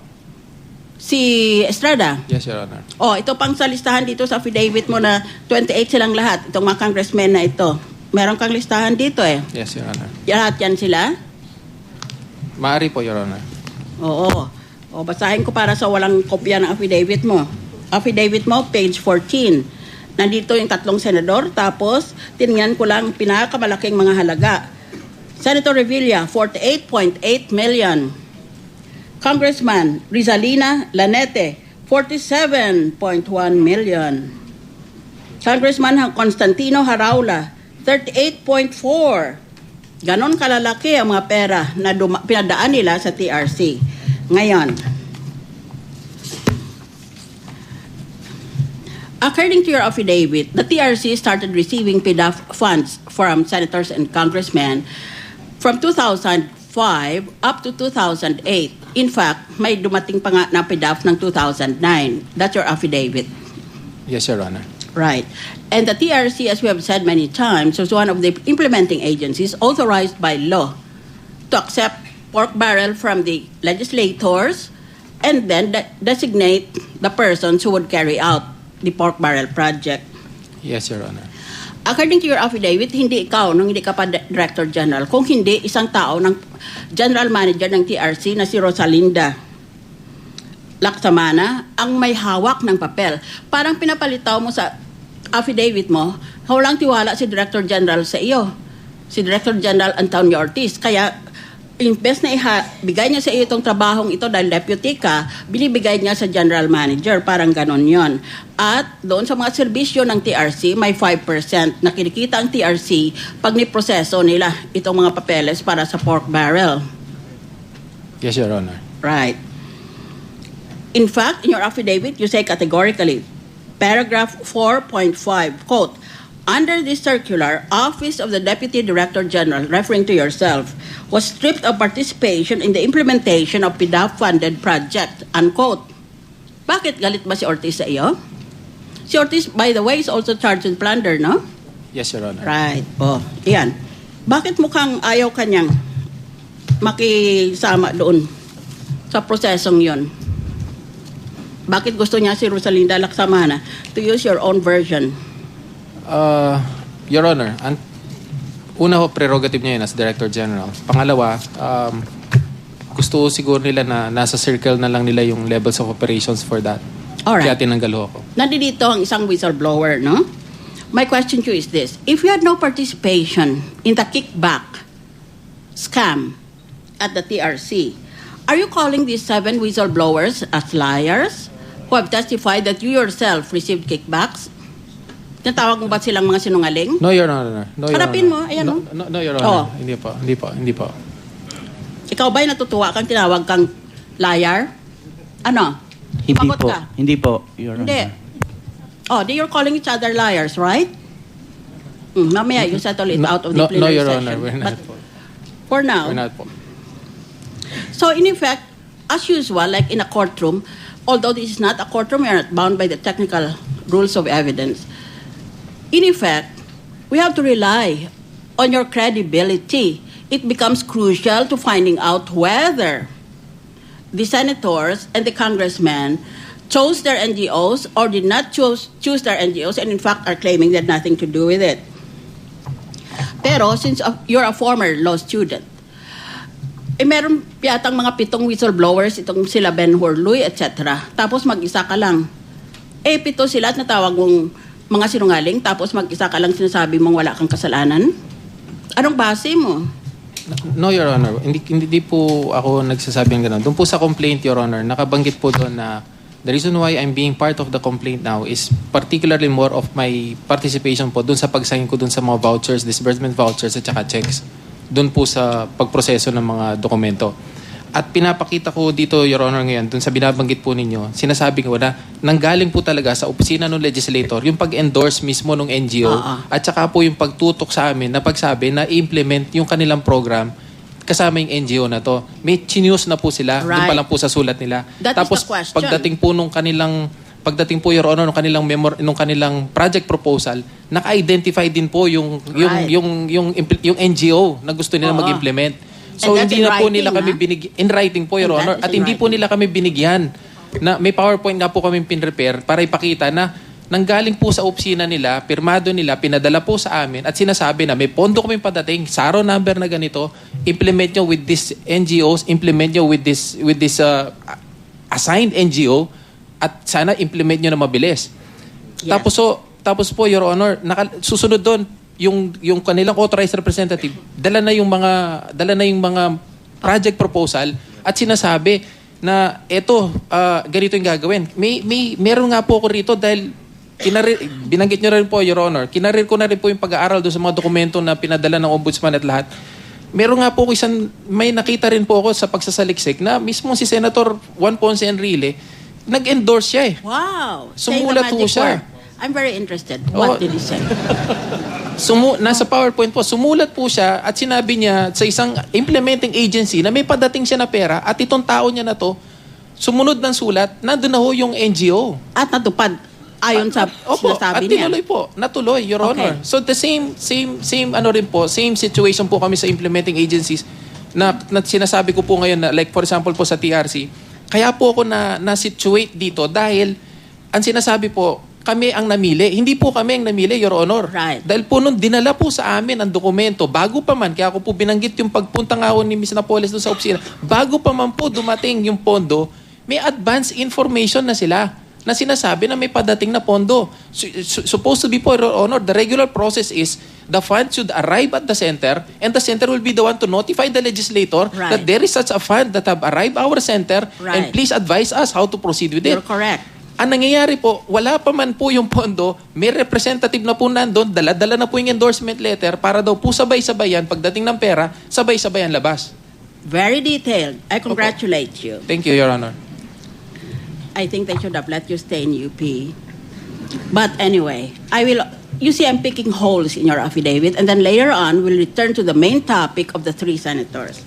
Si Estrada? Yes, Your Honor. Ito pang sa listahan dito sa affidavit mo na 28 silang lahat. Itong mga congressmen na ito. Meron kang listahan dito Yes, Your Honor. Lahat yan sila? Maaari po, Your Honor. Oo. Basahin ko para sa walang kopya ng affidavit mo. Affidavit mo, page 14. Nandito yung 3 senador, tapos tinignan ko lang pinakamalaking mga halaga. Senator Revilla, 48.8 million. Congressman Rizalina Lanete, 47.1 million. Congressman Constantino Haraula, 38.4. Ganon kalalaki ang mga pera na pinadaan nila sa TRC. Ngayon, according to your affidavit, the TRC started receiving PDAF funds from senators and congressmen from 2005 up to 2008. In fact, may dumating pa nga na PDAF ng 2009. That's your affidavit. Yes, Your Honor. Right. And the TRC, as we have said many times, was one of the implementing agencies authorized by law to accept pork barrel from the legislators and then designate the persons who would carry out the pork barrel project. Yes, Your Honor. According to your affidavit, hindi ikaw, nung hindi ka pa Director General, kung hindi isang tao ng General Manager ng TRC na si Rosalinda Laksamana ang may hawak ng papel. Parang pinapalitaw mo sa affidavit mo, walang tiwala si Director General sa iyo. Si Director General Antonio Ortiz. Kaya, imbes na bigay niya sa iyo itong trabahong ito dahil deputy ka, binibigay niya sa General Manager. Parang ganon yon. At doon sa mga serbisyo ng TRC, may 5% na kinikita ang TRC pag niproseso nila itong mga papeles para sa pork barrel. Yes, Your Honor. Right. In fact, in your affidavit, you say categorically, paragraph 4.5, quote, under this circular, Office of the Deputy Director General, referring to yourself, was stripped of participation in the implementation of PDAF-funded project, unquote. Bakit galit ba si Ortiz sa iyo? Si Ortiz, by the way, is also charged with plunder, no? Yes, Your Honor. Right. Oh, iyan. Bakit mukhang ayaw kanyang makisama doon sa prosesong yon? Bakit gusto niya si Rosalinda Laksamana? To use your own version. Your Honor, una ho, prerogative niya yun as Director General. Pangalawa, gusto siguro nila na nasa circle na lang nila yung levels of operations for that. Alright. Kaya tinanggal ho ako. Nandito ang isang whistleblower, no? My question to you is this. If you had no participation in the kickback scam at the TRC, are you calling these 7 whistleblowers as liars who have testified that you yourself received kickbacks? Tinatawag mo ba silang mga sinungaling? No, Your Honor. No, Your Harapin Honor. mo, ayan, No, Your Honor. Oh. Hindi po. Ikaw ba'y natutuwa kang tinawag kang liar? Ano? Hindi Sumagot po. ka. Hindi po, Your Hindi. Honor. Oh, you're calling each other liars, right? Mamaya, you settle it out of the No, plenary Your session. Honor. We're not But po. for now, We're not po. so in effect, as usual, like in a courtroom, although this is not a courtroom, we are not bound by the technical rules of evidence. In effect, we have to rely on your credibility. It becomes crucial to finding out whether the senators and the congressmen chose their NGOs or did not choose their NGOs and in fact are claiming they had nothing to do with it. Pero since you're a former law student, meron yatang mga 7 whistleblowers, itong sila Ben Horluy, etc. Tapos mag-isa ka lang. 7 sila at natawag mong mga sinungaling, tapos mag-isa ka lang sinasabi mong wala kang kasalanan? Anong base mo? No, Your Honor. Hindi po ako nagsasabi ng gano'n. Doon po sa complaint, Your Honor, nakabanggit po doon na the reason why I'm being part of the complaint now is particularly more of my participation po doon sa pag-sign ko doon sa mga vouchers, disbursement vouchers at saka checks. Doon po sa pagproseso ng mga dokumento. At pinapakita ko dito, Your Honor, ngayon, dun sa binabanggit po ninyo, sinasabi ko na nanggaling po talaga sa opisina ng legislator yung pag-endorse mismo ng NGO at saka po yung pagtutok sa amin na pagsabi na i-implement yung kanilang program kasama yung NGO na to. May chinews na po sila, Right. doon pa lang po sa sulat nila. That Tapos is the question. pagdating po, Your Honor, nung kanilang project proposal, naka-identify din po yung Right. yung NGO na gusto nila Oo. mag-implement. So And that's hindi in na po writing, nila kami binigyan in writing po, Your And Honor, that is at in hindi po writing. nila kami binigyan na may PowerPoint nga po kami pinrepare para ipakita na nanggaling po sa opisina nila, pirmado nila, pinadala po sa amin at sinasabi na may pondo kaming padating, SARO number na ganito, implement nyo with this NGOs, implement nyo with this assigned NGO at sana implement nyo na mabilis. Yes. Tapos po, Your Honor, susunod doon yung kanilang authorized representative, dala na yung mga project proposal at sinasabi na eto ganito yung gagawin. Meron nga po ako rito dahil binanggit nyo rin po, Your Honor, kinarir ko na rin po yung pag-aaral doon sa mga dokumento na pinadala ng Ombudsman at lahat. Meron nga po may nakita rin po ako sa pagsasaliksik na mismo si Senator Juan Ponce Enrile, nag-endorse siya eh. Wow. Sumulat Say the po magic siya. word. I'm very interested. What did he say? Nasa PowerPoint po, sumulat po siya at sinabi niya sa isang implementing agency na may padating siya na pera at itong tao niya na to, sumunod ng sulat, nandun na ho yung NGO. At natupad ayon sa Opo, at sinasabi niya. tinuloy po. Natuloy, Your Okay. Honor. So the same situation po kami sa implementing agencies na sinasabi ko po ngayon na like for example po sa TRC. Kaya po ako na-situate dito dahil ang sinasabi po, kami ang namili. Hindi po kami ang namili, Your Honor. Right. Dahil po nung dinala po sa amin ang dokumento, bago pa man, kaya ako po binanggit yung pagpunta nga ni Ms. Napoles doon sa opisina, bago pa man po dumating yung pondo, may advance information na sila na sinasabi na may padating na pondo. Supposed to be po, Your Honor, the regular process is the fund should arrive at the center and the center will be the one to notify the legislator Right. that there is such a fund that have arrived our center and Right. please advise us how to proceed with it. You're correct. Ang nangyayari po, wala pa man po yung pondo, may representative na po nandun, dala-dala na po yung endorsement letter para daw po sabay-sabayan, pagdating ng pera, sabay-sabayan labas. Very detailed. I congratulate you. Thank you, Your Honor. I think they should have let you stay in UP. But anyway, you see, I'm picking holes in your affidavit, and then later on, we'll return to the main topic of the 3 senators.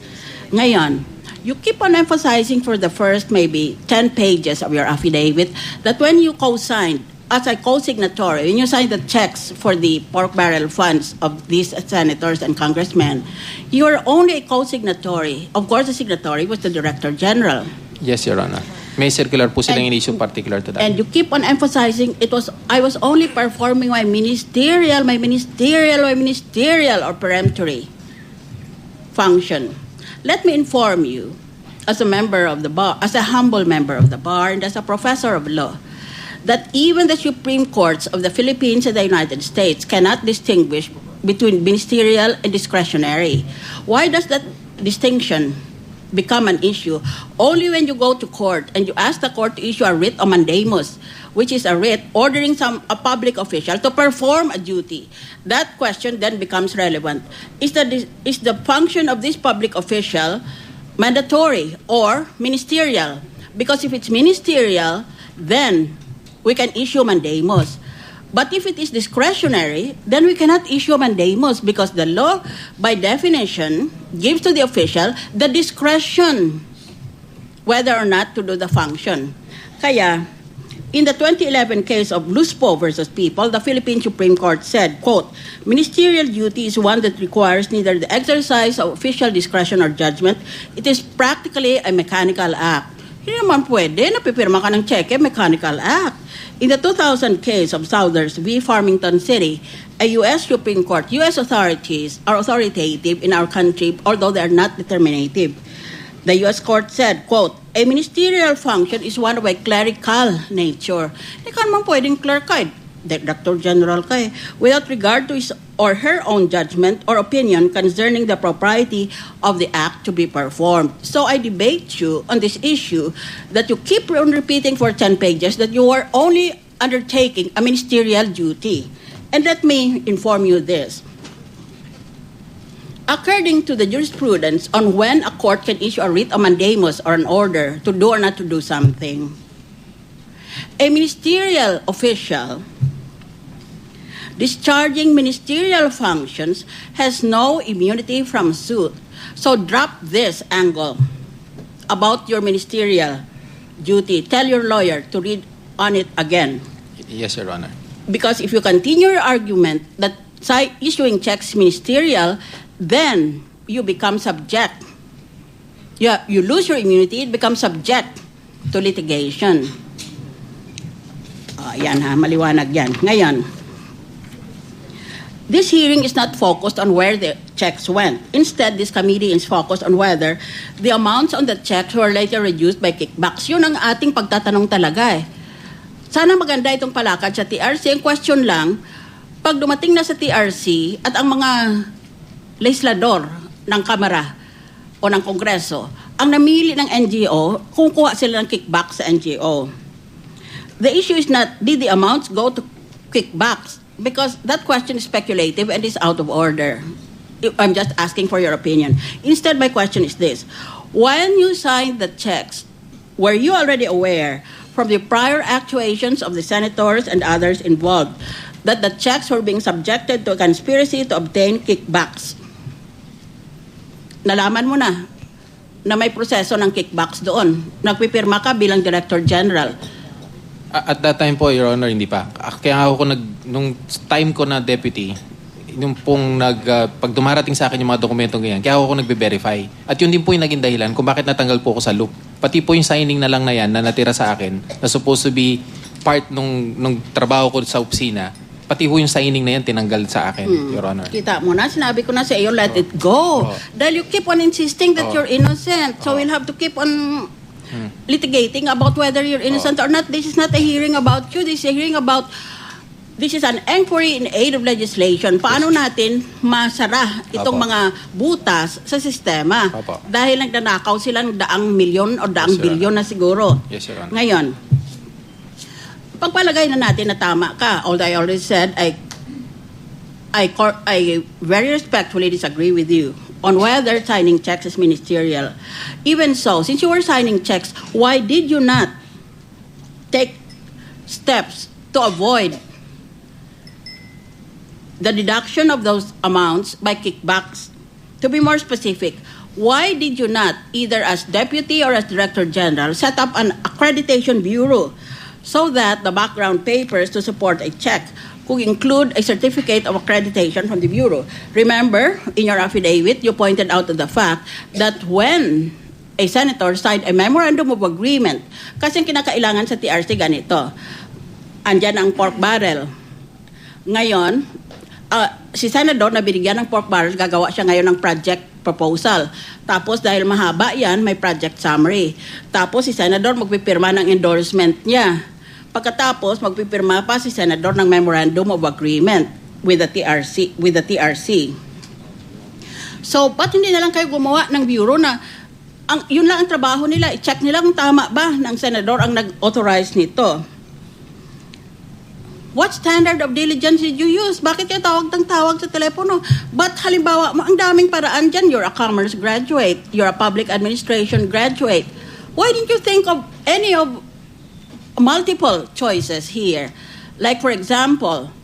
Ngayon, you keep on emphasizing for the first maybe 10 pages of your affidavit that when you co-signed, as a co-signatory, when you signed the checks for the pork barrel funds of these senators and congressmen, you are only a co-signatory. Of course, the signatory was the Director General. Yes, Your Honor. May circular po silang And- in-issue particular to that. And you keep on emphasizing I was only performing my ministerial or peremptory function. Let me inform you, as a member of the bar, as a humble member of the bar, and as a professor of law, that even the Supreme Courts of the Philippines and the United States cannot distinguish between ministerial and discretionary. Why does that distinction become an issue? Only when you go to court and you ask the court to issue a writ of mandamus, which is a writ ordering a public official to perform a duty. That question then becomes relevant. Is the function of this public official mandatory or ministerial? Because if it's ministerial, then we can issue mandamus. But if it is discretionary, then we cannot issue mandamus because the law, by definition, gives to the official the discretion whether or not to do the function. Kaya, in the 2011 case of Luspo versus People, the Philippine Supreme Court said, quote, ministerial duty is one that requires neither the exercise of official discretion or judgment. It is practically a mechanical act. Hindi naman pwede, napipirma ka ng cheque, mechanical act. In the 2000 case of Souders v. Farmington City, a U.S. Supreme Court, U.S. authorities are authoritative in our country, although they are not determinative. The U.S. Court said, quote, a ministerial function is one of a clerical nature. Hindi ka naman pwedeng clerk ka, Director General ka without regard to his or her own judgment or opinion concerning the propriety of the act to be performed. So I debate you on this issue that you keep on repeating for 10 pages that you are only undertaking a ministerial duty. And let me inform you this. According to the jurisprudence on when a court can issue a writ of mandamus or an order to do or not to do something, a ministerial official discharging ministerial functions has no immunity from suit. So drop this angle about your ministerial duty. Tell your lawyer to read on it again. Yes, Your Honor. Because if you continue your argument that issuing checks ministerial, then you become subject. You lose your immunity, it becomes subject to litigation. Yan ha, maliwanag yan. Ngayon, this hearing is not focused on where the checks went. Instead, this committee is focused on whether the amounts on the checks were later reduced by kickbacks. Yun ang ating pagtatanong talaga Sana maganda itong palakad sa TRC. Ang question lang, pag dumating na sa TRC at ang mga legislador ng Kamara o ng Kongreso, ang namili ng NGO, kumukuha sila ng kickback sa NGO. The issue is not, did the amounts go to kickbacks? Because that question is speculative and is out of order. I'm just asking for your opinion. Instead, my question is this. When you signed the checks, were you already aware from the prior actuations of the senators and others involved that the checks were being subjected to a conspiracy to obtain kickbacks? Nalaman mo na may proseso ng kickbacks doon. Nagpipirma ka bilang Director General. At that time po, Your Honor, hindi pa. Kaya ako nung time ko na deputy, nung pong pag dumarating sa akin yung mga dokumentong ganyan, kaya ako nagbe-verify. At yun din po yung naging dahilan kung bakit natanggal po ako sa loop. Pati po yung signing na lang na yan na natira sa akin, na supposed to be part nung trabaho ko sa opisina, pati po yung signing na yan tinanggal sa akin, Your Honor. Kita mo na, sinabi ko na sa iyo, let it go. Dahil you keep on insisting that you're innocent. So we'll have to keep on litigating about whether you're innocent or not. This is not a hearing about you. This is a hearing about, this is an inquiry in aid of legislation. Paano natin masara itong mga butas sa sistema? Dahil nagnanakaw sila ng daang milyon o daang bilyon na siguro. Yes, Your Honor. Ngayon, pagpalagay na natin na tama ka, although I already said I very respectfully disagree with you on whether signing checks is ministerial. Even so, since you were signing checks, why did you not take steps to avoid the deduction of those amounts by kickbacks? To be more specific, why did you not, either as Deputy or as Director General, set up an accreditation bureau so that the background papers to support a check could include a certificate of accreditation from the Bureau? Remember, in your affidavit, you pointed out to the fact that when a senator signed a memorandum of agreement, kasi ang kinakailangan sa TRC ganito, andyan ang pork barrel. Ngayon, si Senador na binigyan ng pork barrel, gagawa siya ngayon ng project proposal. Tapos dahil mahaba yan, may project summary. Tapos si Senador magpipirma ng endorsement niya. Pagkatapos, magpipirma pa si Senador ng Memorandum of Agreement with the TRC. So, ba't hindi na lang kayo gumawa ng bureau na yun lang ang trabaho nila, i-check nila kung tama ba ng Senador ang nag-authorize nito? What standard of diligence did you use? Bakit kayo tawag sa telepono? But halimbawa, ang daming paraan dyan. You're a commerce graduate. You're a public administration graduate. Why didn't you think of any of multiple choices here? Like, for example,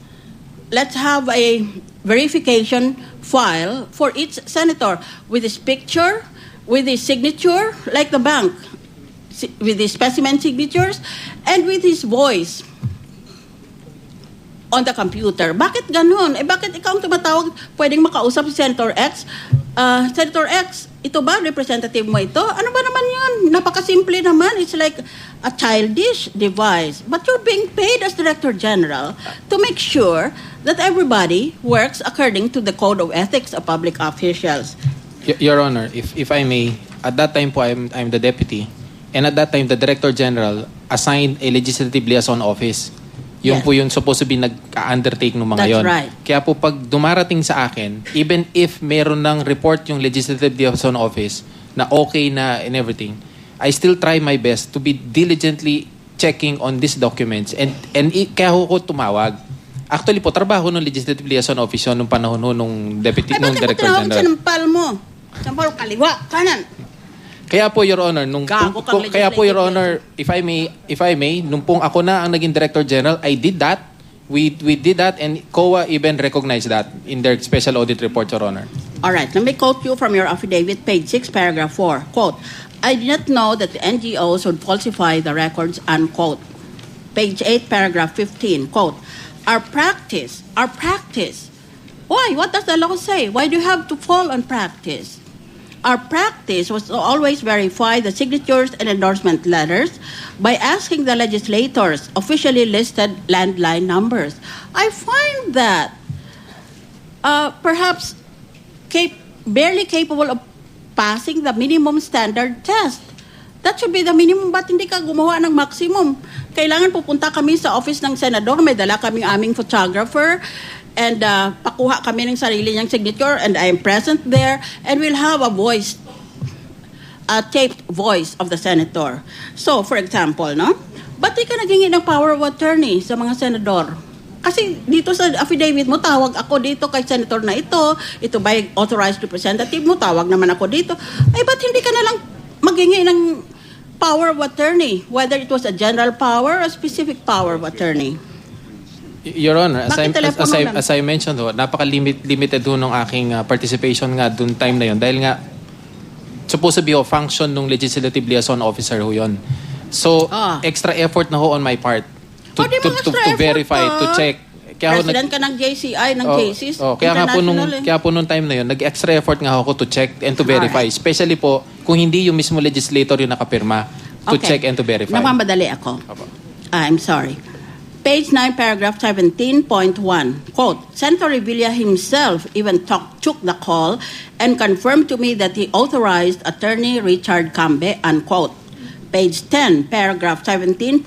let's have a verification file for each senator with his picture, with his signature, like the bank, with his specimen signatures, and with his voice on the computer. Bakit ganun? Bakit ikaw ang tumatawag, pwedeng makausap si Senator X? Senator X, ito ba, representative mo ito? Ano ba naman yun? Napakasimple naman. It's like a childish device. But you're being paid as Director General to make sure that everybody works according to the Code of Ethics of Public Officials. Your Honor, if I may, at that time po, I'm the deputy. And at that time, the Director General assigned a legislative liaison office. Yung po yung supposed to be nag-undertake ng mga That's yon. right. Kaya po pag dumarating sa akin, even if meron ng report yung Legislative Liaison Office na okay na and everything, I still try my best to be diligently checking on these documents. And kaya ko tumawag. Actually po, trabaho ng Legislative Liaison Office yun nung panahon nung Deputy, nung Director General. Bakit mo tinawag sa nampal mo? Sampal, kaliwa, kanan. Kaya po, Your Honor, kaya po, Your Honor, if I may, nung pong ako na ang naging Director General, I did that. We did that, and COA even recognized that in their special audit report, Your Honor. All right, let me quote you from your affidavit, page 6, paragraph 4. Quote, I did not know that the NGOs would falsify the records, unquote. Page 8, paragraph 15, quote, our practice. Why? What does the law say? Why do you have to fall on practice? Our practice was to always verify the signatures and endorsement letters by asking the legislators officially listed landline numbers. I find that perhaps barely capable of passing the minimum standard test. That should be the minimum. Ba't hindi ka gumawa ng maximum? Kailangan pupunta kami sa office ng senador, may dala kami aming photographer, and pakuha kami ng sarili niyang signature, and I am present there, and we'll have a taped voice of the senator. So, for example, no? Ba't di ka naghingi ng power of attorney sa mga senador? Kasi dito sa affidavit mo, tawag ako dito kay senator na ito by authorized representative mo, tawag naman ako dito. Ay, ba't hindi ka na lang maghingi ng power of attorney, whether it was a general power or a specific power of attorney? Your Honor, Bakit telepono lang? as I mentioned, napaka-limited nung aking participation nga dun time na yon dahil nga supposed to be a function nung legislative liaison officer ho yun. So, extra effort na ho on my part to verify, to check. Kaya President ka ng JCI, ng cases. Kaya po nung time na yun, nag-extra effort nga ako to check and to verify. Alright. Especially po, kung hindi yung mismo legislator yung nakapirma, to check and to verify. Nagmamadali ako. Opo. I'm sorry. Page 9, paragraph 17.1. Quote, Senator Revilla himself even took the call and confirmed to me that he authorized Attorney Richard Cambe, unquote. Page 10, paragraph 17.2.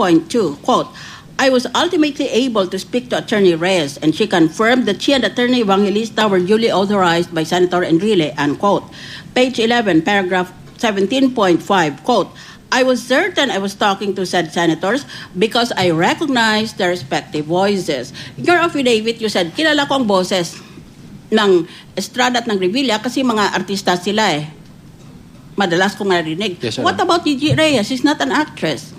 Quote, I was ultimately able to speak to Attorney Reyes, and she confirmed that she and Attorney Evangelista were duly authorized by Senator Enrile, unquote. Page 11, paragraph 17.5, quote, I was certain I was talking to said senators because I recognized their respective voices. In your affidavit, you said, kilala ko ang boses ng Estrada at ng Revilla kasi mga artista sila eh. Madalas kong narinig. Yes, What about Gigi Reyes? She's not an actress.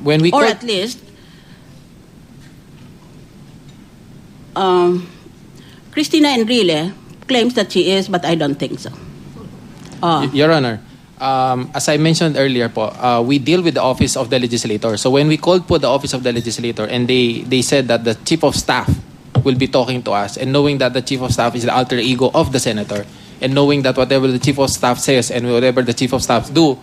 When we Or called- at least, Cristina Enrile claims that she is, but I don't think so. Your Honor, as I mentioned earlier po, we deal with the office of the legislator. So when we called po the office of the legislator and they said that the chief of staff will be talking to us, and knowing that the chief of staff is the alter ego of the senator, and knowing that whatever the chief of staff says and whatever the chief of staff do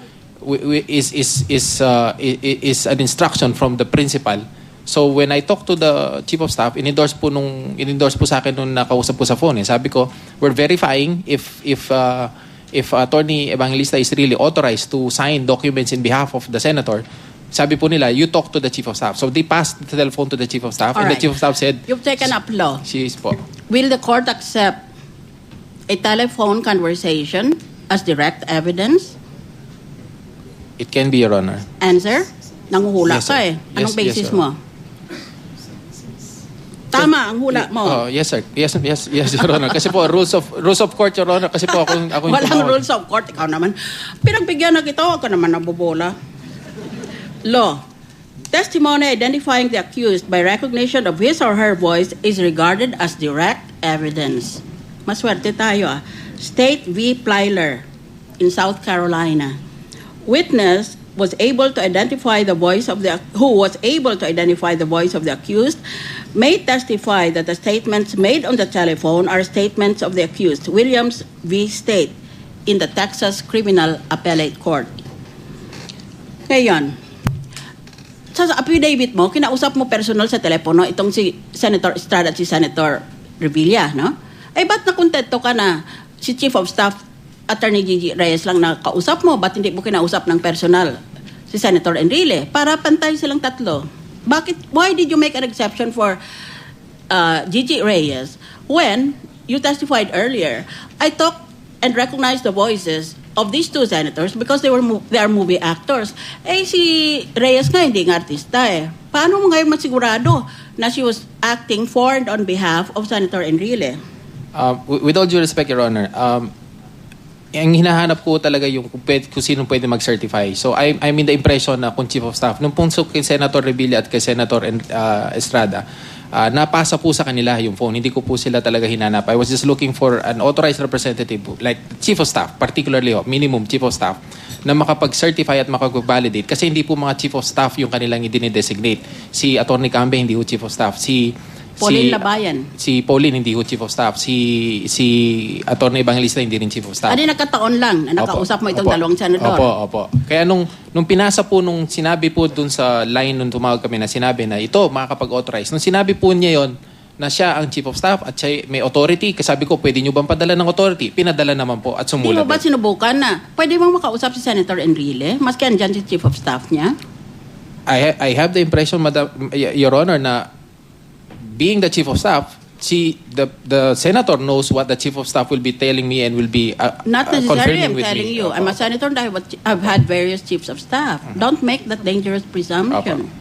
is an instruction from the principal. So when I talked to the chief of staff, in-endorse po sa akin nung nakausap po sa phone. Sabi ko, we're verifying if Attorney Evangelista is really authorized to sign documents in behalf of the senator. Sabi po nila, you talk to the chief of staff. So they passed the telephone to the chief of staff, and the Alright. chief of staff said, You've taken up law. she is po. Will the court accept a telephone conversation as direct evidence? It can be, Your Honor. Answer? Nanguhula Yes, ka sir. eh. Anong Yes, basis yes, sir. mo? Tama ang hula mo. Oh, yes, sir. Yes, Your Honor. Kasi po, rules of court, Your Honor. Kasi po ako yung Walang tumawag. rules of court. Ikaw naman. Pinagbigyan na kita, ako naman nabobola. Law. Testimony identifying the accused by recognition of his or her voice is regarded as direct evidence. Maswerte tayo ah. State v. Plyler in South Carolina. Witness was able to identify the voice of the accused may testify that the statements made on the telephone are statements of the accused. Williams v. State in the Texas Criminal Appellate Court. Ngayon, sa affidavit mo, kinausap mo personal sa telepono itong si Senator Estrada at si Senator Revilla, no? Eh, ba't nakontento ka na si Chief of Staff Attorney Gigi Reyes lang nakausap mo? Ba't hindi mo kinausap ng personal si Senator Enrile? Para pantay silang tatlo. Why did you make an exception for Gigi Reyes when you testified earlier? I talked and recognized the voices of these two senators because they are movie actors. Eh, si Reyes nga hindi nga artista eh. Paano mo ngayon masigurado na she was acting for and on behalf of Senator Enrile? With all due respect, Your Honor, ang hinahanap ko talaga yung kung sino pwede mag-certify. So I'm in the impression na kung Chief of Staff, nung pong kay Senator Revilla at kay Senator Estrada, napasa po sa kanila yung phone. Hindi ko po sila talaga hinanap. I was just looking for an authorized representative, like Chief of Staff, particularly minimum Chief of Staff, na makapag-certify at makapag-validate. Kasi hindi po mga Chief of Staff yung kanilang i-designate. Si Atty. Cambe, hindi po Chief of Staff. Pauline Labayan. Si Pauline, hindi ho Chief of Staff. Si Atty. Evangelista, hindi rin Chief of Staff. Ano nagkataon lang na nakausap mo itong dalawang senador? Opo. Kaya nung pinasa po, nung sinabi po dun sa line nung tumawag kami na sinabi na ito, makakapag-authorize. Nung sinabi po niya yon na siya ang Chief of Staff at siya may authority, kasabi ko, pwede nyo bang padala ng authority? Pinadala naman po at Di sumulat. mo ba sinubukan na pwede mong makausap si Senator Enrile? Maski andyan si Chief of Staff niya? I have the impression, Madam, Your Honor, na being the Chief of Staff, the Senator knows what the Chief of Staff will be telling me and will be Not necessarily, I'm confirming with telling me. you. I'm a senator and I've had various chiefs of staff. Don't make that dangerous presumption.